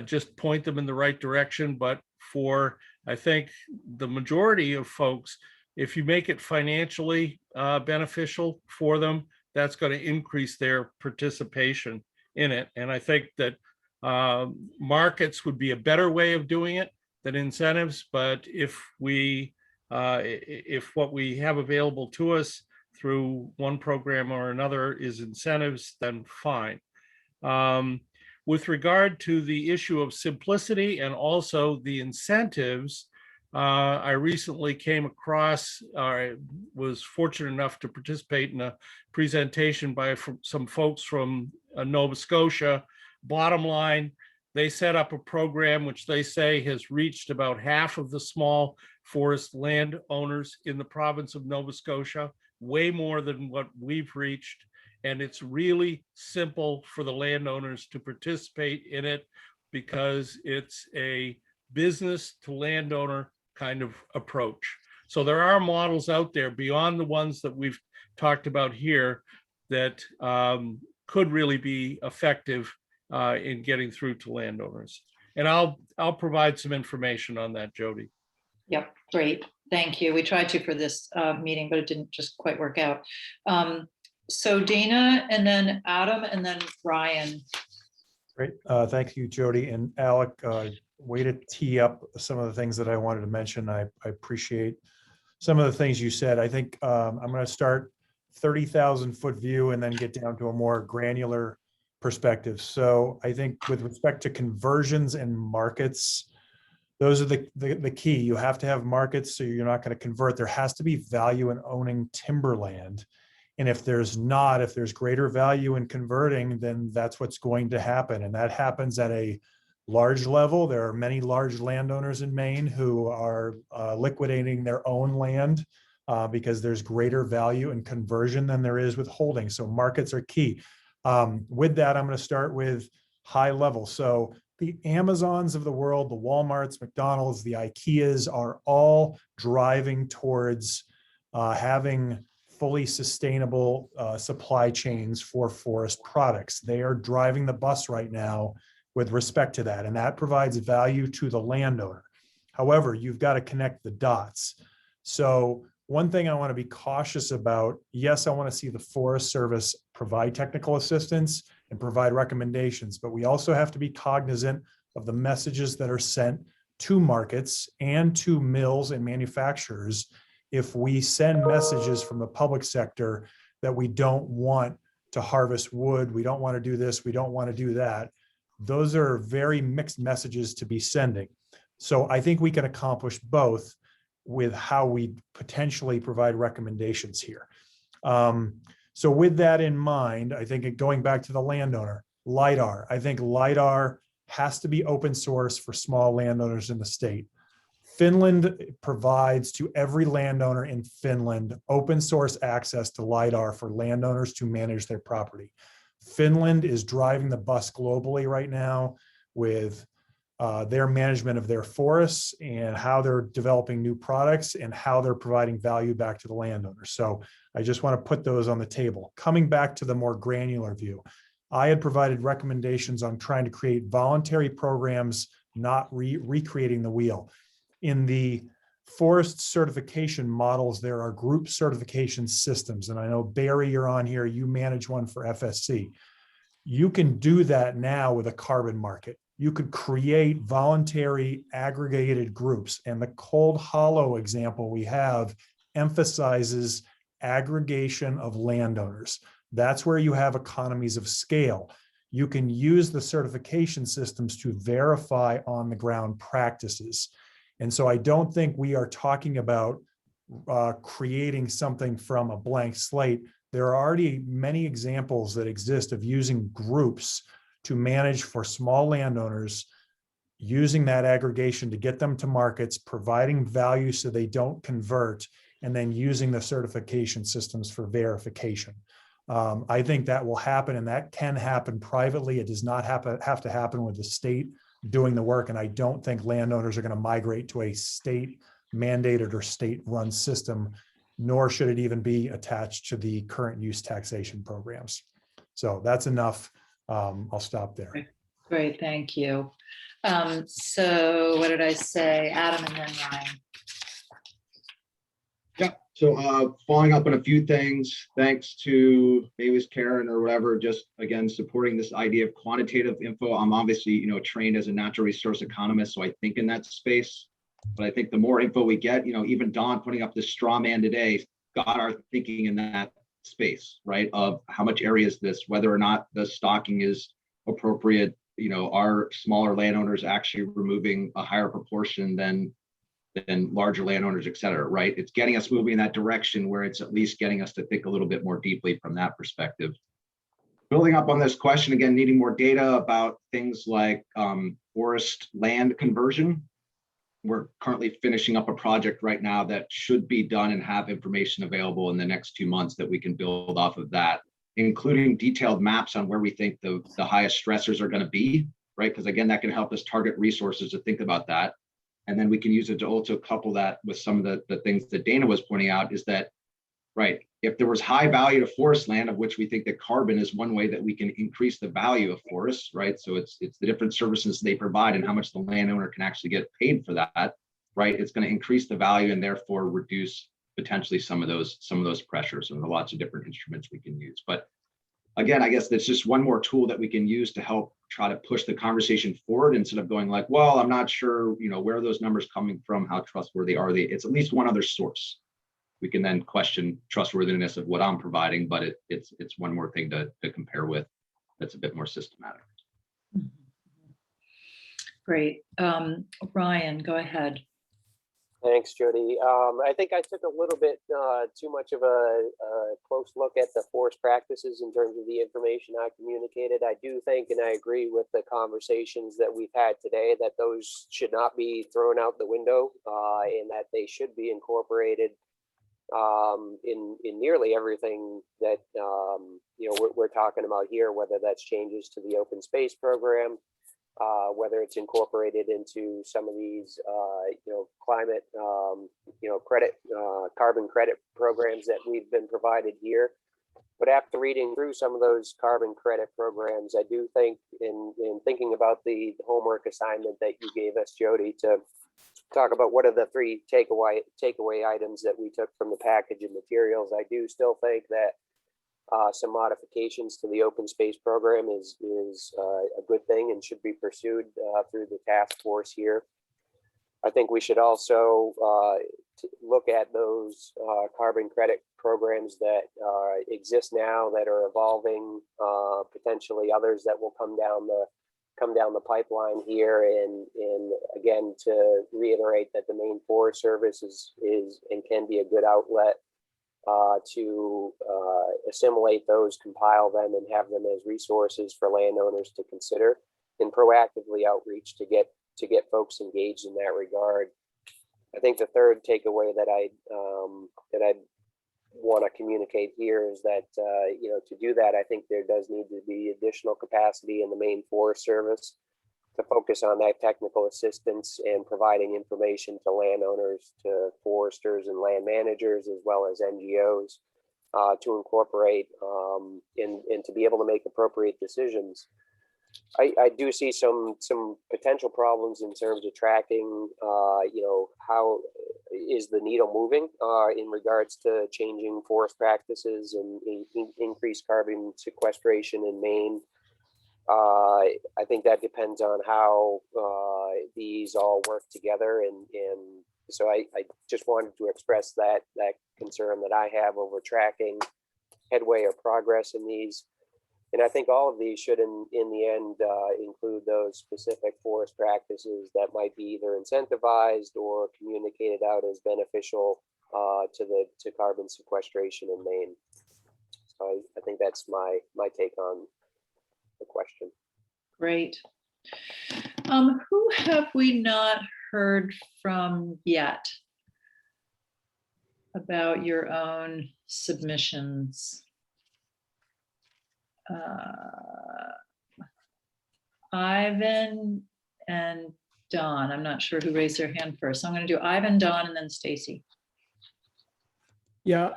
just point them in the right direction. But for, I think, the majority of folks, if you make it financially beneficial for them, that's going to increase their participation in it. And I think that markets would be a better way of doing it than incentives. But if what we have available to us through one program or another is incentives, then fine. With regard to the issue of simplicity and also the incentives, I recently came across, I was fortunate enough to participate in a presentation by some folks from Nova Scotia. Bottom line, they set up a program which they say has reached about half of the small forest landowners in the province of Nova Scotia, way more than what we've reached. And it's really simple for the landowners to participate in it because it's a business to landowner kind of approach. So there are models out there beyond the ones that we've talked about here that could really be effective in getting through to landowners. And I'll provide some information on that, Jody. Yep, great. Thank you. We tried to for this meeting, but it didn't just quite work out. So Dana and then Adam and then Ryan. Great. Thank you, Jody and Alec. Way to tee up some of the things that I wanted to mention. I appreciate some of the things you said. I think I'm going to start 30,000 foot view and then get down to a more granular perspective. So I think with respect to conversions and markets, those are the key. You have to have markets, so you're not going to convert. There has to be value in owning timberland. And if there's greater value in converting, then that's what's going to happen. And that happens at a large level. There are many large landowners in Maine who are liquidating their own land because there's greater value in conversion than there is with holding. So markets are key. With that, I'm going to start with high level. So the Amazons of the world, the Walmarts, McDonald's, the IKEAs are all driving towards having fully sustainable supply chains for forest products. They are driving the bus right now with respect to that, and that provides value to the landowner. However, you've got to connect the dots. So one thing I want to be cautious about, yes, I want to see the Forest Service provide technical assistance and provide recommendations, but we also have to be cognizant of the messages that are sent to markets and to mills and manufacturers. If we send messages from the public sector that we don't want to harvest wood, we don't want to do this, we don't want to do that, those are very mixed messages to be sending. So I think we can accomplish both with how we potentially provide recommendations here. So with that in mind, I think going back to the landowner, LiDAR, I think LiDAR has to be open source for small landowners in the state. Finland provides to every landowner in Finland open source access to LiDAR for landowners to manage their property. Finland is driving the bus globally right now with their management of their forests and how they're developing new products and how they're providing value back to the landowners. So I just want to put those on the table. Coming back to the more granular view, I had provided recommendations on trying to create voluntary programs, not recreating the wheel. In the forest certification models, there are group certification systems. And I know, Barry, you're on here, you manage one for FSC. You can do that now with a carbon market. You could create voluntary aggregated groups. And the Cold Hollow example we have emphasizes aggregation of landowners. That's where you have economies of scale. You can use the certification systems to verify on the ground practices. And so I don't think we are talking about creating something from a blank slate. There are already many examples that exist of using groups to manage for small landowners, using that aggregation to get them to markets, providing value so they don't convert, and then using the certification systems for verification. I think that will happen, and that can happen privately. It does not have to happen with the state doing the work, and I don't think landowners are going to migrate to a state mandated or state run system, nor should it even be attached to the current use taxation programs. So that's enough. I'll stop there. Great, thank you. So what did I say? Adam and then Ryan. Yeah, so following up on a few things, thanks to maybe it was Karen or whatever, just again, supporting this idea of quantitative info. I'm obviously, trained as a natural resource economist, so I think in that space, but I think the more info we get, even Don putting up this straw man today got our thinking in that space, right? Of how much area is this, whether or not the stocking is appropriate, are smaller landowners actually removing a higher proportion than larger landowners, et cetera, right? It's getting us moving in that direction where it's at least getting us to think a little bit more deeply from that perspective. Building up on this question, again, needing more data about things like forest land conversion. We're currently finishing up a project right now that should be done and have information available in the next 2 months that we can build off of that including detailed maps on where we think the highest stressors are going to be, right? Because again, that can help us target resources to think about that. And then we can use it to also couple that with some of the things that Dana was pointing out, is that, right, if there was high value to forest land, of which we think that carbon is one way that we can increase the value of forests, right? So it's the different services they provide and how much the landowner can actually get paid for that, right? It's going to increase the value and therefore reduce potentially some of those pressures. And there are lots of different instruments we can use. But again, I guess that's just one more tool that we can use to help try to push the conversation forward, instead of going like, well, I'm not sure, where are those numbers coming from? How trustworthy are they? It's at least one other source. We can then question trustworthiness of what I'm providing, but it's one more thing to compare with that's a bit more systematic. Great. Ryan, go ahead. Thanks, Jody. I think I took a little bit too much of a close look at the forest practices in terms of the information I communicated. I do think, and I agree with the conversations that we've had today, that those should not be thrown out the window, and that they should be incorporated in nearly everything that we're talking about here, whether that's changes to the open space program, whether it's incorporated into some of these climate credit, carbon credit programs that we've been provided here. But after reading through some of those carbon credit programs, I do think, in thinking about the homework assignment that you gave us, Jody, to talk about what are the 3 takeaway items that we took from the package of materials, I do still think that some modifications to the open space program is a good thing and should be pursued through the task force here. I think we should also look at those carbon credit programs that exist now, that are evolving, potentially others that will come down the pipeline here, and again, to reiterate that the Maine Forest Service is and can be a good outlet to assimilate those, compile them, and have them as resources for landowners to consider, and proactively outreach to get folks engaged in that regard. I think the third takeaway that I'd want to communicate here is that to do that, I think there does need to be additional capacity in the Maine Forest Service to focus on that technical assistance and providing information to landowners, to foresters and land managers, as well as NGOs, to incorporate and to be able to make appropriate decisions. I do see some potential problems in terms of tracking, how is the needle moving in regards to changing forest practices and increased carbon sequestration in Maine. I think that depends on how these all work together, and so I just wanted to express that concern that I have over tracking headway or progress in these. And I think all of these should, in the end, include those specific forest practices that might be either incentivized or communicated out as beneficial to carbon sequestration in Maine. So I think that's my take on the question. Great. Who have we not heard from yet about your own submissions? Ivan and Don. I'm not sure who raised their hand first. So I'm going to do Ivan, Don, and then Stacy. Yeah,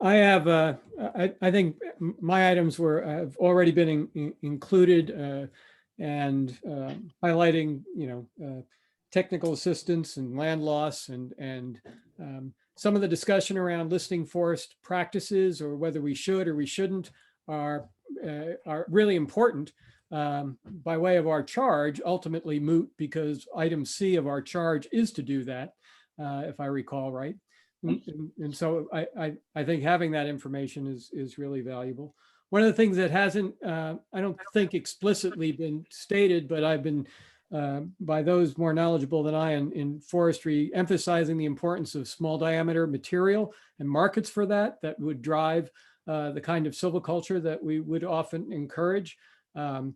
I have. I think my items have already been included, and highlighting, technical assistance and land loss, and some of the discussion around listing forest practices, or whether we should or we shouldn't, are really important. By way of our charge, ultimately moot, because item C of our charge is to do that, if I recall right. And so I think having that information is really valuable. One of the things that hasn't, I don't think explicitly been stated, but I've been, by those more knowledgeable than I in forestry, emphasizing the importance of small diameter material and markets for that would drive the kind of silviculture that we would often encourage. I'm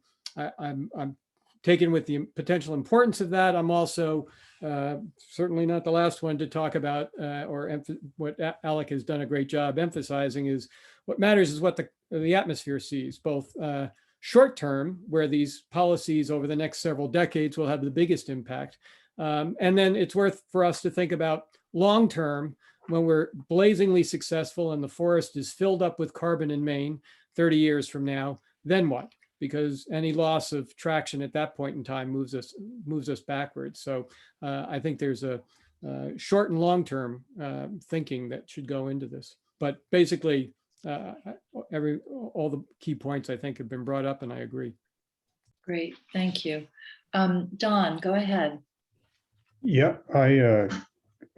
taken with the potential importance of that. I'm also certainly not the last one to talk about what Alec has done a great job emphasizing is what matters is what the atmosphere sees, both short term, where these policies over the next several decades will have the biggest impact. And then it's worth for us to think about long term, when we're blazingly successful and the forest is filled up with carbon in Maine 30 years from now, then what? Because any loss of traction at that point in time moves us backwards. So I think there's a short and long term thinking that should go into this. But basically, all the key points I think have been brought up, and I agree. Great, thank you. Don, go ahead. Yeah, I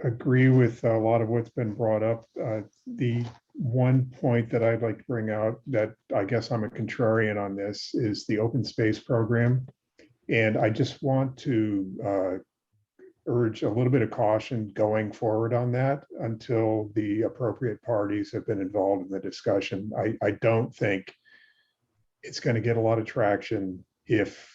agree with a lot of what's been brought up. The one point that I'd like to bring out that I guess I'm a contrarian on this is the open space program. And I just want to urge a little bit of caution going forward on that until the appropriate parties have been involved in the discussion. I don't think it's going to get a lot of traction if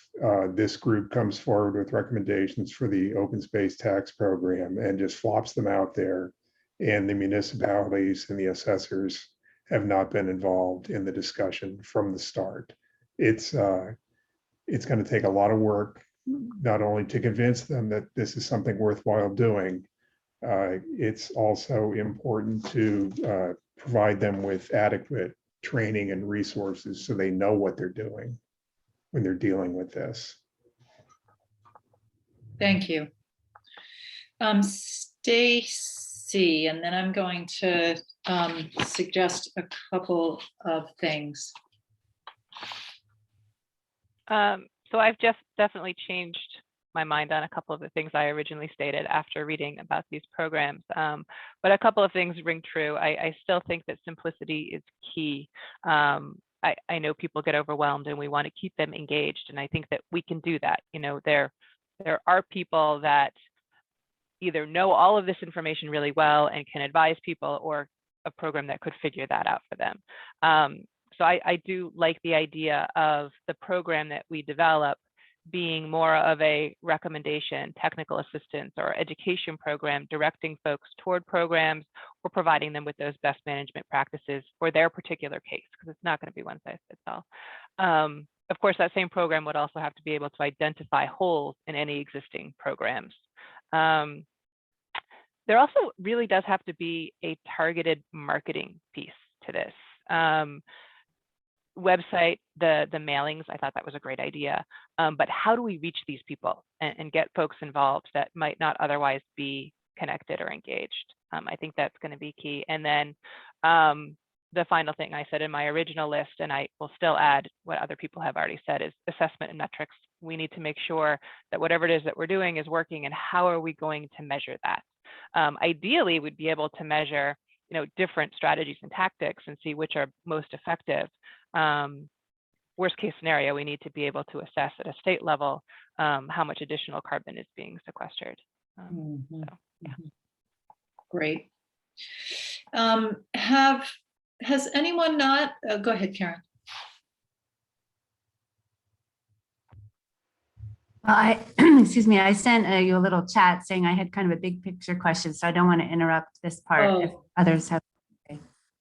this group comes forward with recommendations for the open space tax program and just flops them out there, and the municipalities and the assessors have not been involved in the discussion from the start. It's going to take a lot of work, not only to convince them that this is something worthwhile doing, it's also important to provide them with adequate training and resources so they know what they're doing when they're dealing with this. Thank you. Stacy, and then I'm going to suggest a couple of things. So I've just definitely changed my mind on a couple of the things I originally stated after reading about these programs. But a couple of things ring true. I still think that simplicity is key. I know people get overwhelmed and we want to keep them engaged. And I think that we can do that. You know, there are people that either know all of this information really well and can advise people, or a program that could figure that out for them. So I do like the idea of the program that we develop being more of a recommendation, technical assistance, or education program, directing folks toward programs or providing them with those best management practices for their particular case, because it's not going to be one size fits all. Of course, that same program would also have to be able to identify holes in any existing programs. There also really does have to be a targeted marketing piece to this. Website, the mailings, I thought that was a great idea. But how do we reach these people and get folks involved that might not otherwise be connected or engaged? I think that's going to be key. And then the final thing I said in my original list, and I will still add what other people have already said, is assessment and metrics. We need to make sure that whatever it is that we're doing is working, and how are we going to measure that? Ideally, we'd be able to measure, different strategies and tactics and see which are most effective. Worst case scenario, we need to be able to assess at a state level how much additional carbon is being sequestered. So, yeah. Great. Has anyone not, go ahead, Karen. Well, excuse me, I sent you a little chat saying I had kind of a big picture question, so I don't want to interrupt this part if others have.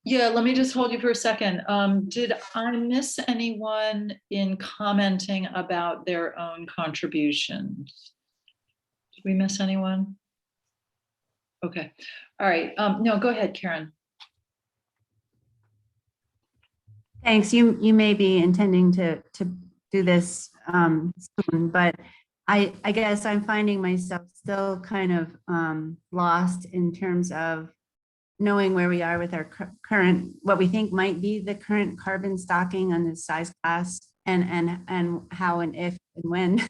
Yeah, let me just hold you for a second. Did I miss anyone in commenting about their own contributions? Did we miss anyone? Okay, all right. No, go ahead, Karen. Thanks. You may be intending to do this soon, but I guess I'm finding myself still kind of lost in terms of knowing where we are with our current, what we think might be the current carbon stocking on the size class, and how and if and when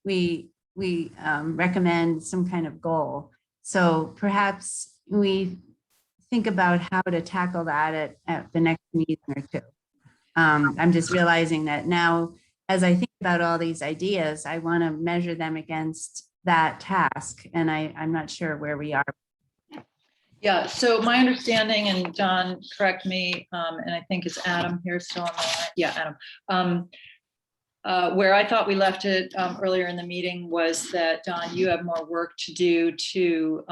we recommend some kind of goal. So perhaps we think about how to tackle that at the next meeting or two. I'm just realizing that now, as I think about all these ideas, I want to measure them against that task, and I'm not sure where we are. Yeah, so my understanding, and Don, correct me, and I think it's Adam here still on the line. Yeah, Adam. Where I thought we left it earlier in the meeting was that, Don, you have more work to do to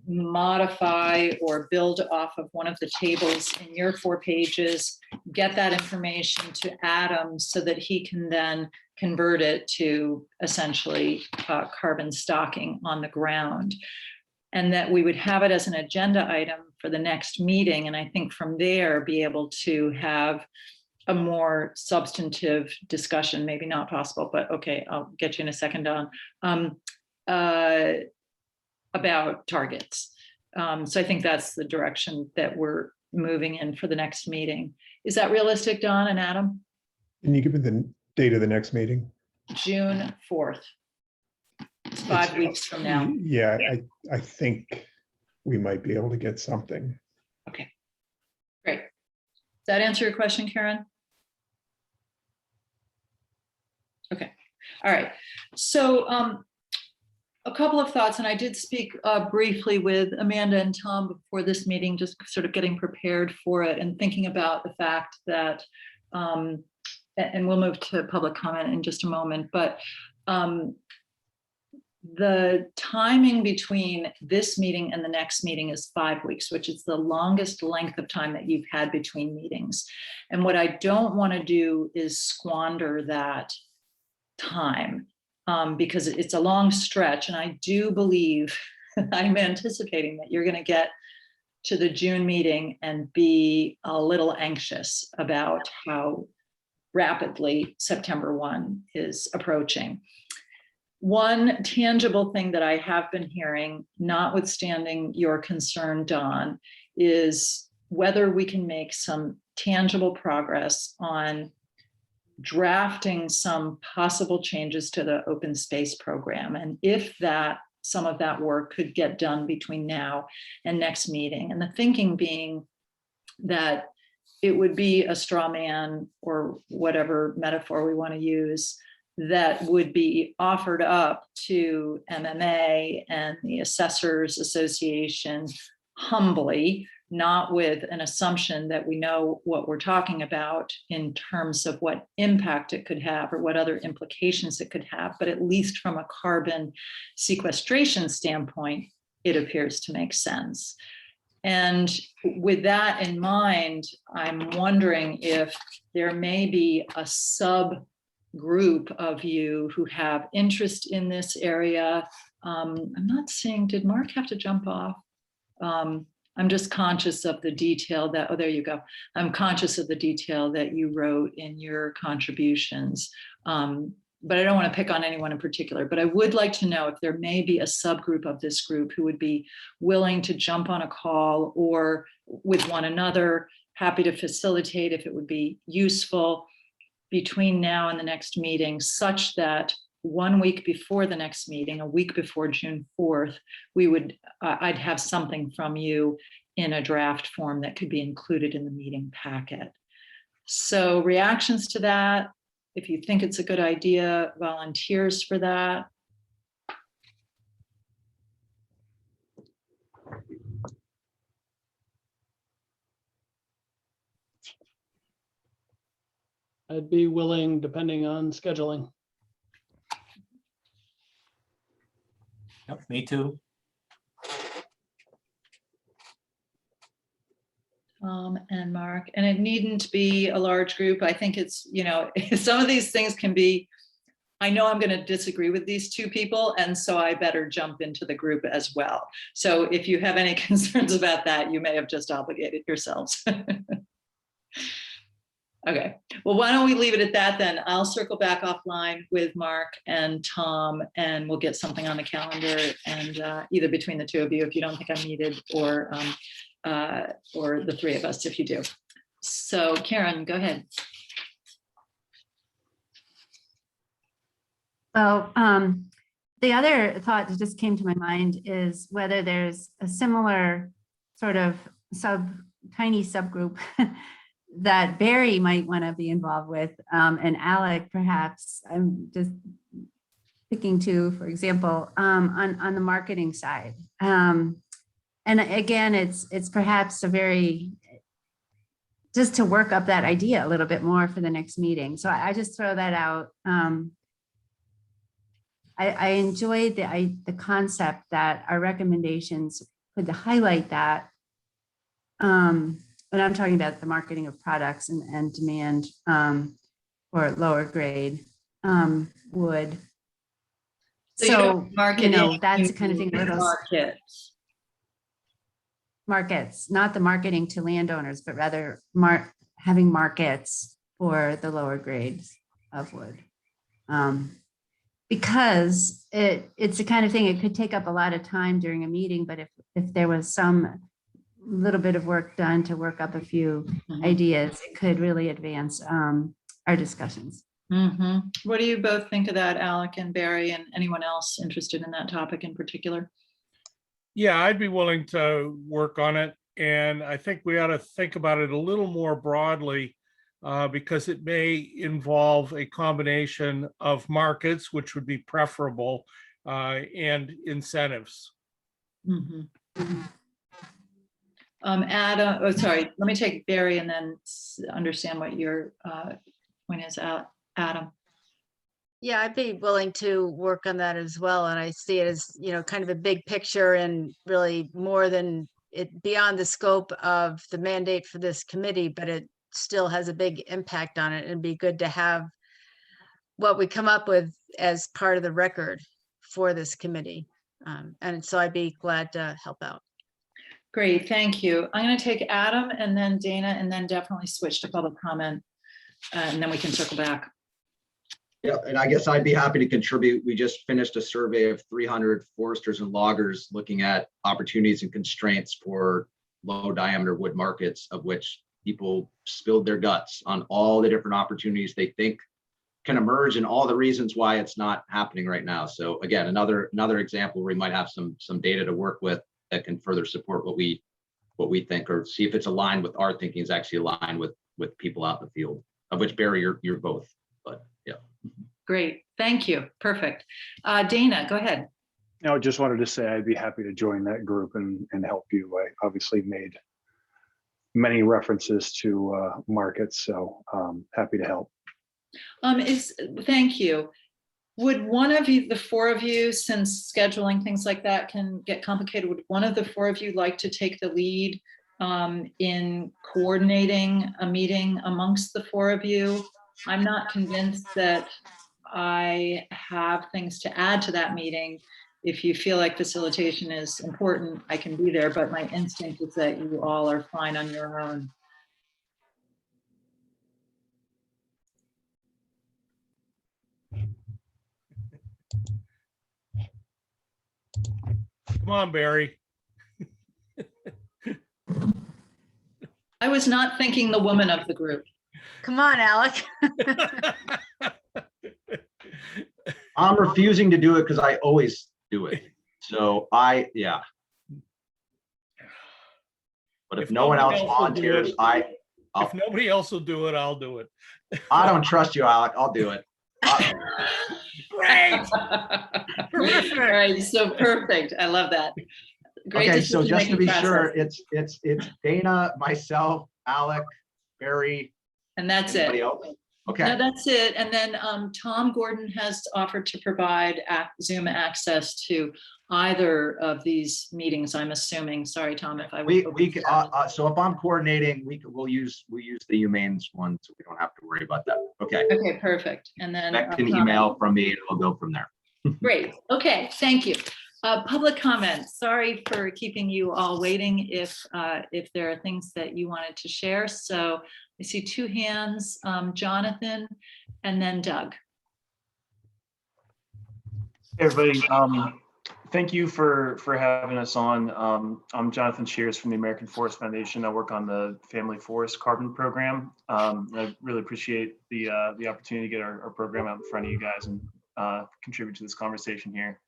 modify or build off of one of the tables in your 4 pages, get that information to Adam so that he can then convert it to essentially carbon stocking on the ground. And that we would have it as an agenda item for the next meeting. And I think from there, be able to have a more substantive discussion, maybe not possible, but okay, I'll get you in a second, Don, about targets. So I think that's the direction that we're moving in for the next meeting. Is that realistic, Don and Adam? Can you give me the date of the next meeting? June 4th. It's 5 weeks from now. Yeah, I think we might be able to get something. Okay, great. Does that answer your question, Karen? Okay, all right. So a couple of thoughts, and I did speak briefly with Amanda and Tom before this meeting, just sort of getting prepared for it and thinking about the fact that, and we'll move to public comment in just a moment, but the timing between this meeting and the next meeting is 5 weeks, which is the longest length of time that you've had between meetings. And what I don't want to do is squander that time because it's a long stretch. And I do believe, I'm anticipating that you're going to get to the June meeting and be a little anxious about how rapidly September 1 is approaching. One tangible thing that I have been hearing, notwithstanding your concern, Don, is whether we can make some tangible progress on drafting some possible changes to the open space program. And if that, some of that work could get done between now and next meeting. And the thinking being that it would be a straw man or whatever metaphor we want to use that would be offered up to MMA and the Assessors Association humbly, not with an assumption that we know what we're talking about in terms of what impact it could have or what other implications it could have, but at least from a carbon sequestration standpoint, it appears to make sense. And with that in mind, I'm wondering if there may be a subgroup of you who have interest in this area. I'm not seeing, did Mark have to jump off? I'm just conscious of the detail that, oh, there you go. I'm conscious of the detail that you wrote in your contributions. But I don't want to pick on anyone in particular, but I would like to know if there may be a subgroup of this group who would be willing to jump on a call or with one another, happy to facilitate if it would be useful between now and the next meeting, such that 1 week before the next meeting, a week before June 4th, we would, I'd have something from you in a draft form that could be included in the meeting packet. So reactions to that, if you think it's a good idea, volunteers for that. I'd be willing, depending on scheduling. Yep, me too. And Mark, and it needn't be a large group. I think it's, you know, some of these things can be, I know I'm going to disagree with these two people, and so I better jump into the group as well. So if you have any concerns about that, you may have just obligated yourselves. Okay, well, why don't we leave it at that then? I'll circle back offline with Mark and Tom, and we'll get something on the calendar, and either between the two of you, if you don't think I'm needed, or the three of us if you do. So Karen, go ahead. Well, the other thought that just came to my mind is whether there's a similar sort of tiny subgroup that Barry might want to be involved with, and Alec, perhaps. I'm just picking two, for example, on the marketing side. And again, it's perhaps a very just to work up that idea a little bit more for the next meeting. So I just throw that out. I enjoyed the concept that our recommendations could highlight that. And I'm talking about the marketing of products and demand for lower grade wood. So you don't market that's the kind of thing. Markets, not the marketing to landowners, but rather having markets for the lower grades of wood. Because it's the kind of thing, it could take up a lot of time during a meeting, but if there was some little bit of work done to work up a few ideas, it could really advance our discussions. What do you both think of that, Alec and Barry, and anyone else interested in that topic in particular? Yeah, I'd be willing to work on it. And I think we ought to think about it a little more broadly because it may involve a combination of markets, which would be preferable, and incentives. Adam, oh, sorry, let me take Barry and then understand what your point is, Adam. Yeah, I'd be willing to work on that as well. And I see it as, kind of a big picture and really more than it beyond the scope of the mandate for this committee, but it still has a big impact on it. It'd be good to have what we come up with as part of the record for this committee. And so I'd be glad to help out. Great, thank you. I'm going to take Adam and then Dana and then definitely switch to public comment and then we can circle back. Yeah, and I guess I'd be happy to contribute. We just finished a survey of 300 foresters and loggers looking at opportunities and constraints for low diameter wood markets, of which people spilled their guts on all the different opportunities they think can emerge and all the reasons why it's not happening right now. So again, another example where we might have some data to work with that can further support what we think, or see if it's aligned with our thinking is actually aligned with people out in the field, of which Barry, you're both, but yeah. Great, thank you, perfect. Dana, go ahead. No, just wanted to say I'd be happy to join that group and help you. I obviously made many references to markets, so happy to help. Thank you. Would one of you, the four of you, since scheduling things like that can get complicated, would one of the four of you like to take the lead in coordinating a meeting amongst the four of you? I'm not convinced that I have things to add to that meeting. If you feel like facilitation is important, I can be there, but my instinct is that you all are fine on your own. Come on, Barry. I was not thinking the woman of the group. Come on, Alec. I'm refusing to do it because I always do it. So yeah. But if no one else volunteers, if nobody else will do it, I'll do it. I don't trust you, Alec. I'll do it. Great. All right, so perfect. I love that. Great. Okay, so just to be sure, it's Dana, myself, Alec, Barry, and that's it. Else? Okay. No, that's it. And then Tom Gordon has offered to provide Zoom access to either of these meetings, I'm assuming. Sorry, Tom, if I so if I'm coordinating, we'll use the Humaine's one, so we don't have to worry about that. Okay. Okay, perfect. And then expect an email from me and we'll go from there. Great. Okay, thank you. Public comment. Sorry for keeping you all waiting if there are things that you wanted to share. So I see two hands, Jonathan and then Doug. Hey everybody, thank you for having us on. I'm Jonathan Shears from the American Forest Foundation. I work on the Family Forest Carbon Program. I really appreciate the opportunity to get our program out in front of you guys and contribute to this conversation here.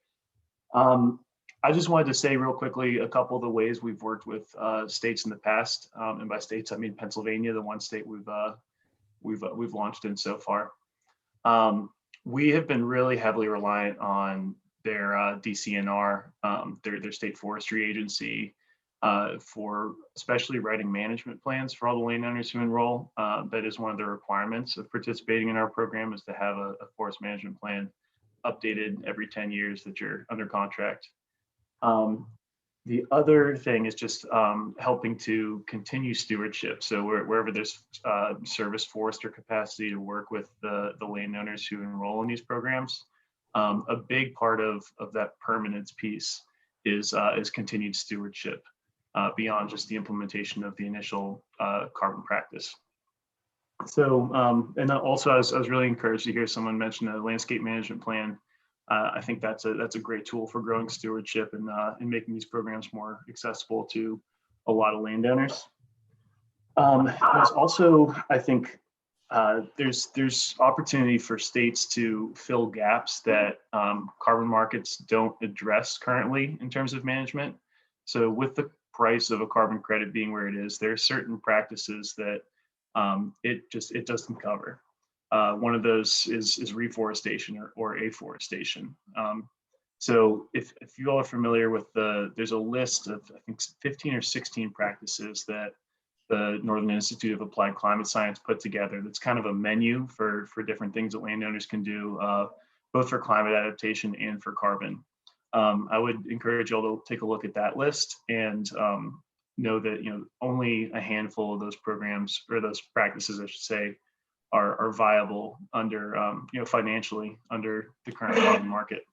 I just wanted to say real quickly a couple of the ways we've worked with states in the past, and by states I mean Pennsylvania, the one state we've launched in so far. We have been really heavily reliant on their DCNR, their state forestry agency, for especially writing management plans for all the landowners who enroll. That is one of the requirements of participating in our program, is to have a forest management plan updated every 10 years that you're under contract. The other thing is just helping to continue stewardship. So wherever there's service forester capacity to work with the landowners who enroll in these programs, a big part of that permanence piece is continued stewardship beyond just the implementation of the initial carbon practice. So, and also I was really encouraged to hear someone mention a landscape management plan. I think that's a great tool for growing stewardship and making these programs more accessible to a lot of landowners. There's also, I think, there's opportunity for states to fill gaps that carbon markets don't address currently in terms of management. So with the price of a carbon credit being where it is, there are certain practices that it doesn't cover. One of those is reforestation or afforestation. So if you all are familiar with there's a list of, I think, 15 or 16 practices that the Northern Institute of Applied Climate Science put together. That's kind of a menu for different things that landowners can do, both for climate adaptation and for carbon. I would encourage you all to take a look at that list and know that only a handful of those programs, or those practices, I should say, are viable under financially under the current carbon market.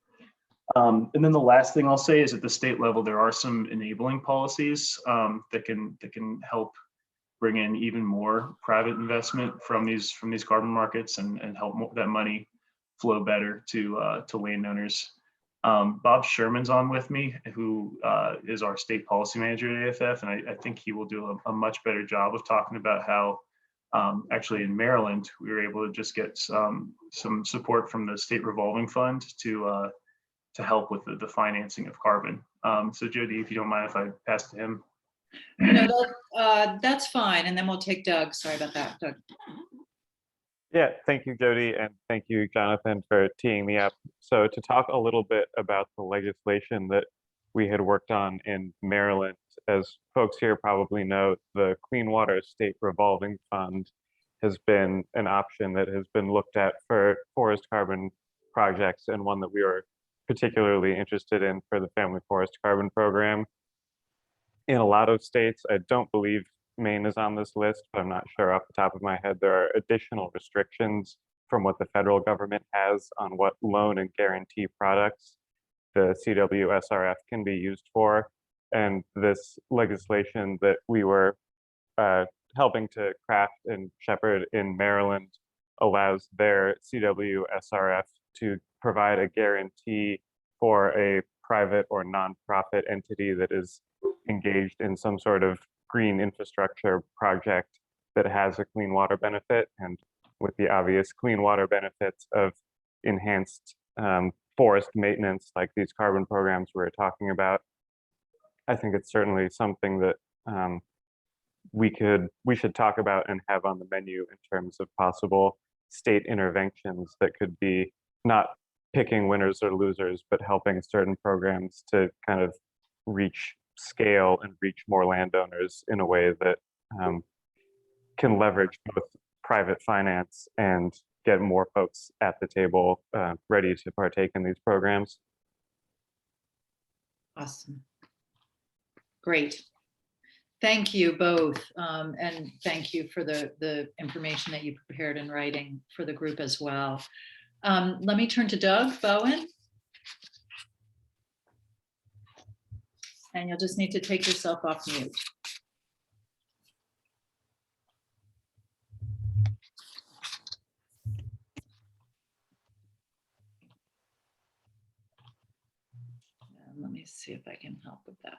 And then the last thing I'll say is, at the state level, there are some enabling policies that can help bring in even more private investment from these carbon markets and help that money flow better to landowners. Bob Sherman's on with me, who is our state policy manager at AFF, and I think he will do a much better job of talking about how actually in Maryland we were able to just get some support from the state revolving fund to help with the financing of carbon. So Jody, if you don't mind if I pass to him. No, that's fine. And then we'll take Doug. Sorry about that, Doug. Yeah, thank you, Jody, and thank you, Jonathan, for teeing me up. So to talk a little bit about the legislation that we had worked on in Maryland, as folks here probably know, the Clean Water State Revolving Fund has been an option that has been looked at for forest carbon projects, and one that we were particularly interested in for the Family Forest Carbon Program. In a lot of states, I don't believe Maine is on this list, but I'm not sure off the top of my head. There are additional restrictions from what the federal government has on what loan and guarantee products the CWSRF can be used for. And this legislation that we were helping to craft and shepherd in Maryland allows their CWSRF to provide a guarantee for a private or nonprofit entity that is engaged in some sort of green infrastructure project that has a clean water benefit, and with the obvious clean water benefits of enhanced forest maintenance, like these carbon programs we're talking about. I think it's certainly something that we should talk about and have on the menu in terms of possible state interventions that could be not picking winners or losers, but helping certain programs to kind of reach scale and reach more landowners in a way that can leverage both private finance and get more folks at the table ready to partake in these programs. Awesome. Great. Thank you both. And thank you for the information that you prepared in writing for the group as well. Let me turn to Doug Bowen. And you'll just need to take yourself off mute. And let me see if I can help with that.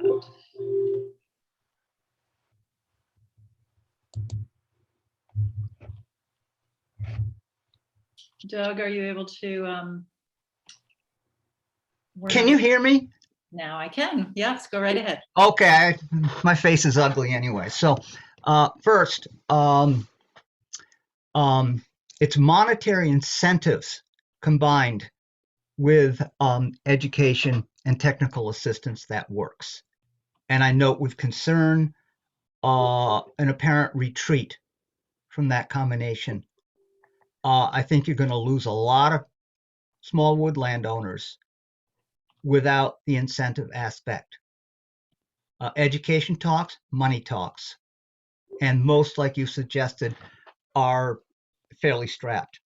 Doug, are you able to? Can you hear me? Now I can. Yes, go right ahead. Okay, my face is ugly anyway. So first, it's monetary incentives combined with education and technical assistance that works. And I note with concern an apparent retreat from that combination. I think you're going to lose a lot of small wood landowners without the incentive aspect. Education talks, money talks, and most, like you suggested, are fairly strapped.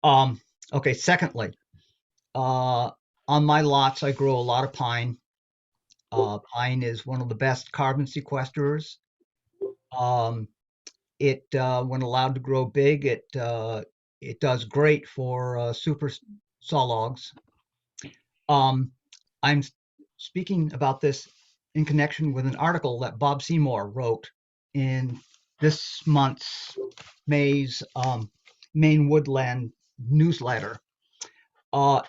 Okay, secondly, on my lots, I grow a lot of pine. Pine is one of the best carbon sequesters. When allowed to grow big, it does great for super saw logs. I'm speaking about this in connection with an article that Bob Seymour wrote in this month's May's Maine Woodland newsletter,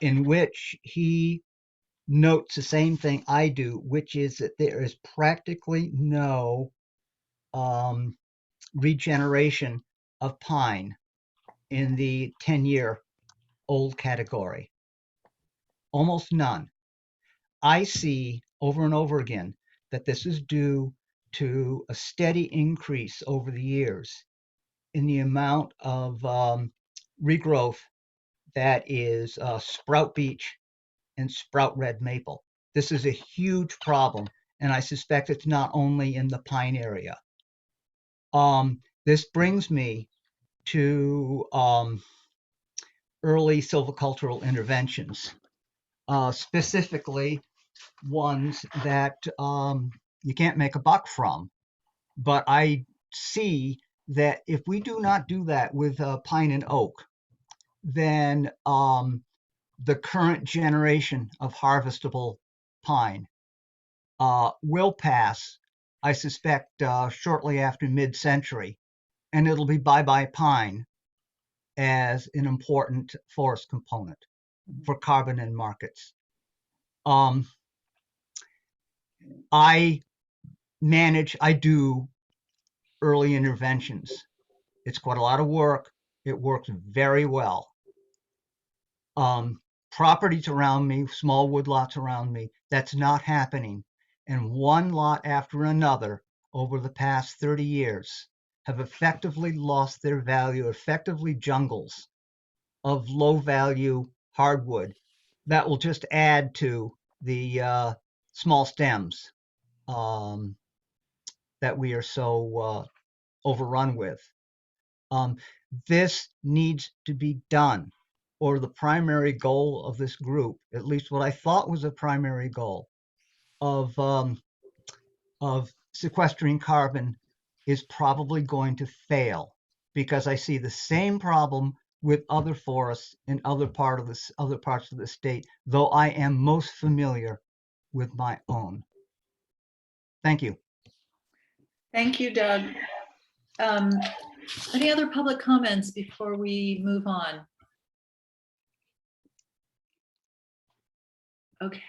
in which he notes the same thing I do, which is that there is practically no regeneration of pine in the 10-year-old category. Almost none. I see over and over again that this is due to a steady increase over the years in the amount of regrowth that is sprout beech and sprout red maple. This is a huge problem, and I suspect it's not only in the pine area. This brings me to early silvicultural interventions, specifically ones that you can't make a buck from. But I see that if we do not do that with pine and oak, then the current generation of harvestable pine will pass, I suspect, shortly after mid-century, and it'll be bye-bye pine as an important forest component for carbon in markets. I do early interventions. It's quite a lot of work. It works very well. Properties around me, small woodlots around me, that's not happening. And one lot after another over the past 30 years have effectively lost their value, effectively jungles of low value hardwood that will just add to the small stems that we are so overrun with. This needs to be done, or the primary goal of this group, at least what I thought was a primary goal of sequestering carbon, is probably going to fail, because I see the same problem with other forests in other parts of the state, though I am most familiar with my own. Thank you. Thank you, Doug. Any other public comments before we move on? Okay,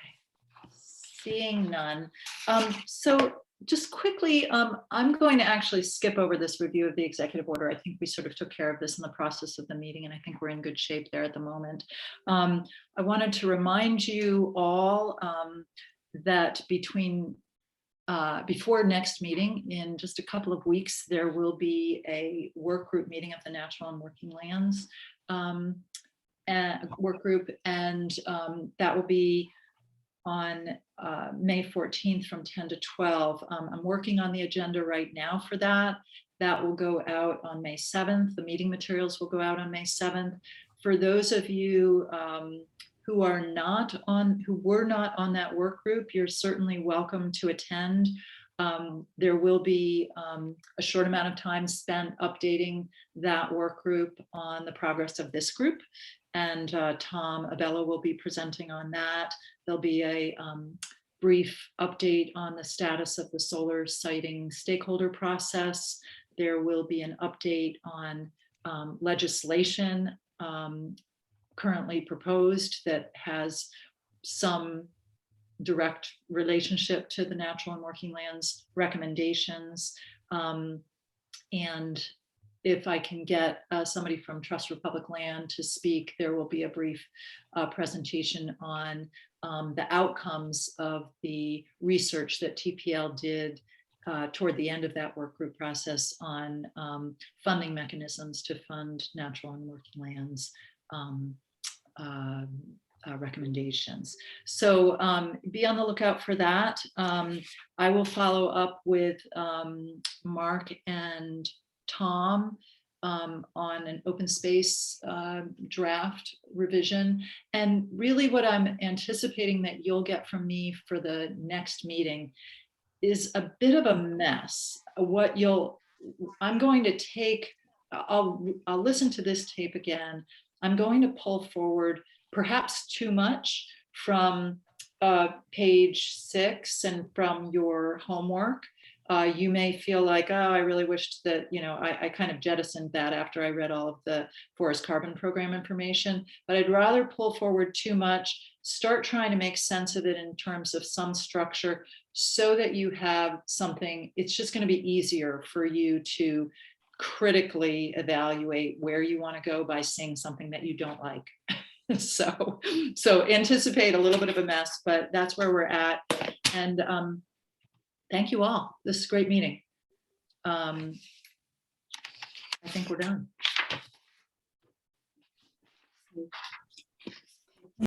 seeing none. So just quickly, I'm going to actually skip over this review of the executive order. I think we sort of took care of this in the process of the meeting, and I think we're in good shape there at the moment. I wanted to remind you all that before next meeting, in just a couple of weeks, there will be a work group meeting of the Natural and Working Lands work group, and that will be on May 14th from 10 to 12. I'm working on the agenda right now for that. That will go out on May 7th. The meeting materials will go out on May 7th. For those of you who were not on that work group, you're certainly welcome to attend. There will be a short amount of time spent updating that work group on the progress of this group. And Tom Abella will be presenting on that. There'll be a brief update on the status of the solar siting stakeholder process. There will be an update on legislation currently proposed that has some direct relationship to the Natural and Working Lands recommendations. And if I can get somebody from Trust for Public Land to speak, there will be a brief presentation on the outcomes of the research that TPL did toward the end of that work group process on funding mechanisms to fund natural and working lands recommendations. So be on the lookout for that. I will follow up with Mark and Tom on an open space draft revision. And really what I'm anticipating that you'll get from me for the next meeting is a bit of a mess. I'm going to take, I'll listen to this tape again. I'm going to pull forward perhaps too much from page 6 and from your homework. You may feel like, oh, I really wished that, I kind of jettisoned that after I read all of the Forest Carbon Program information, but I'd rather pull forward too much, start trying to make sense of it in terms of some structure so that you have something. It's just going to be easier for you to critically evaluate where you want to go by seeing something that you don't like. So anticipate a little bit of a mess, but that's where we're at. And thank you all. This is a great meeting. I think we're done.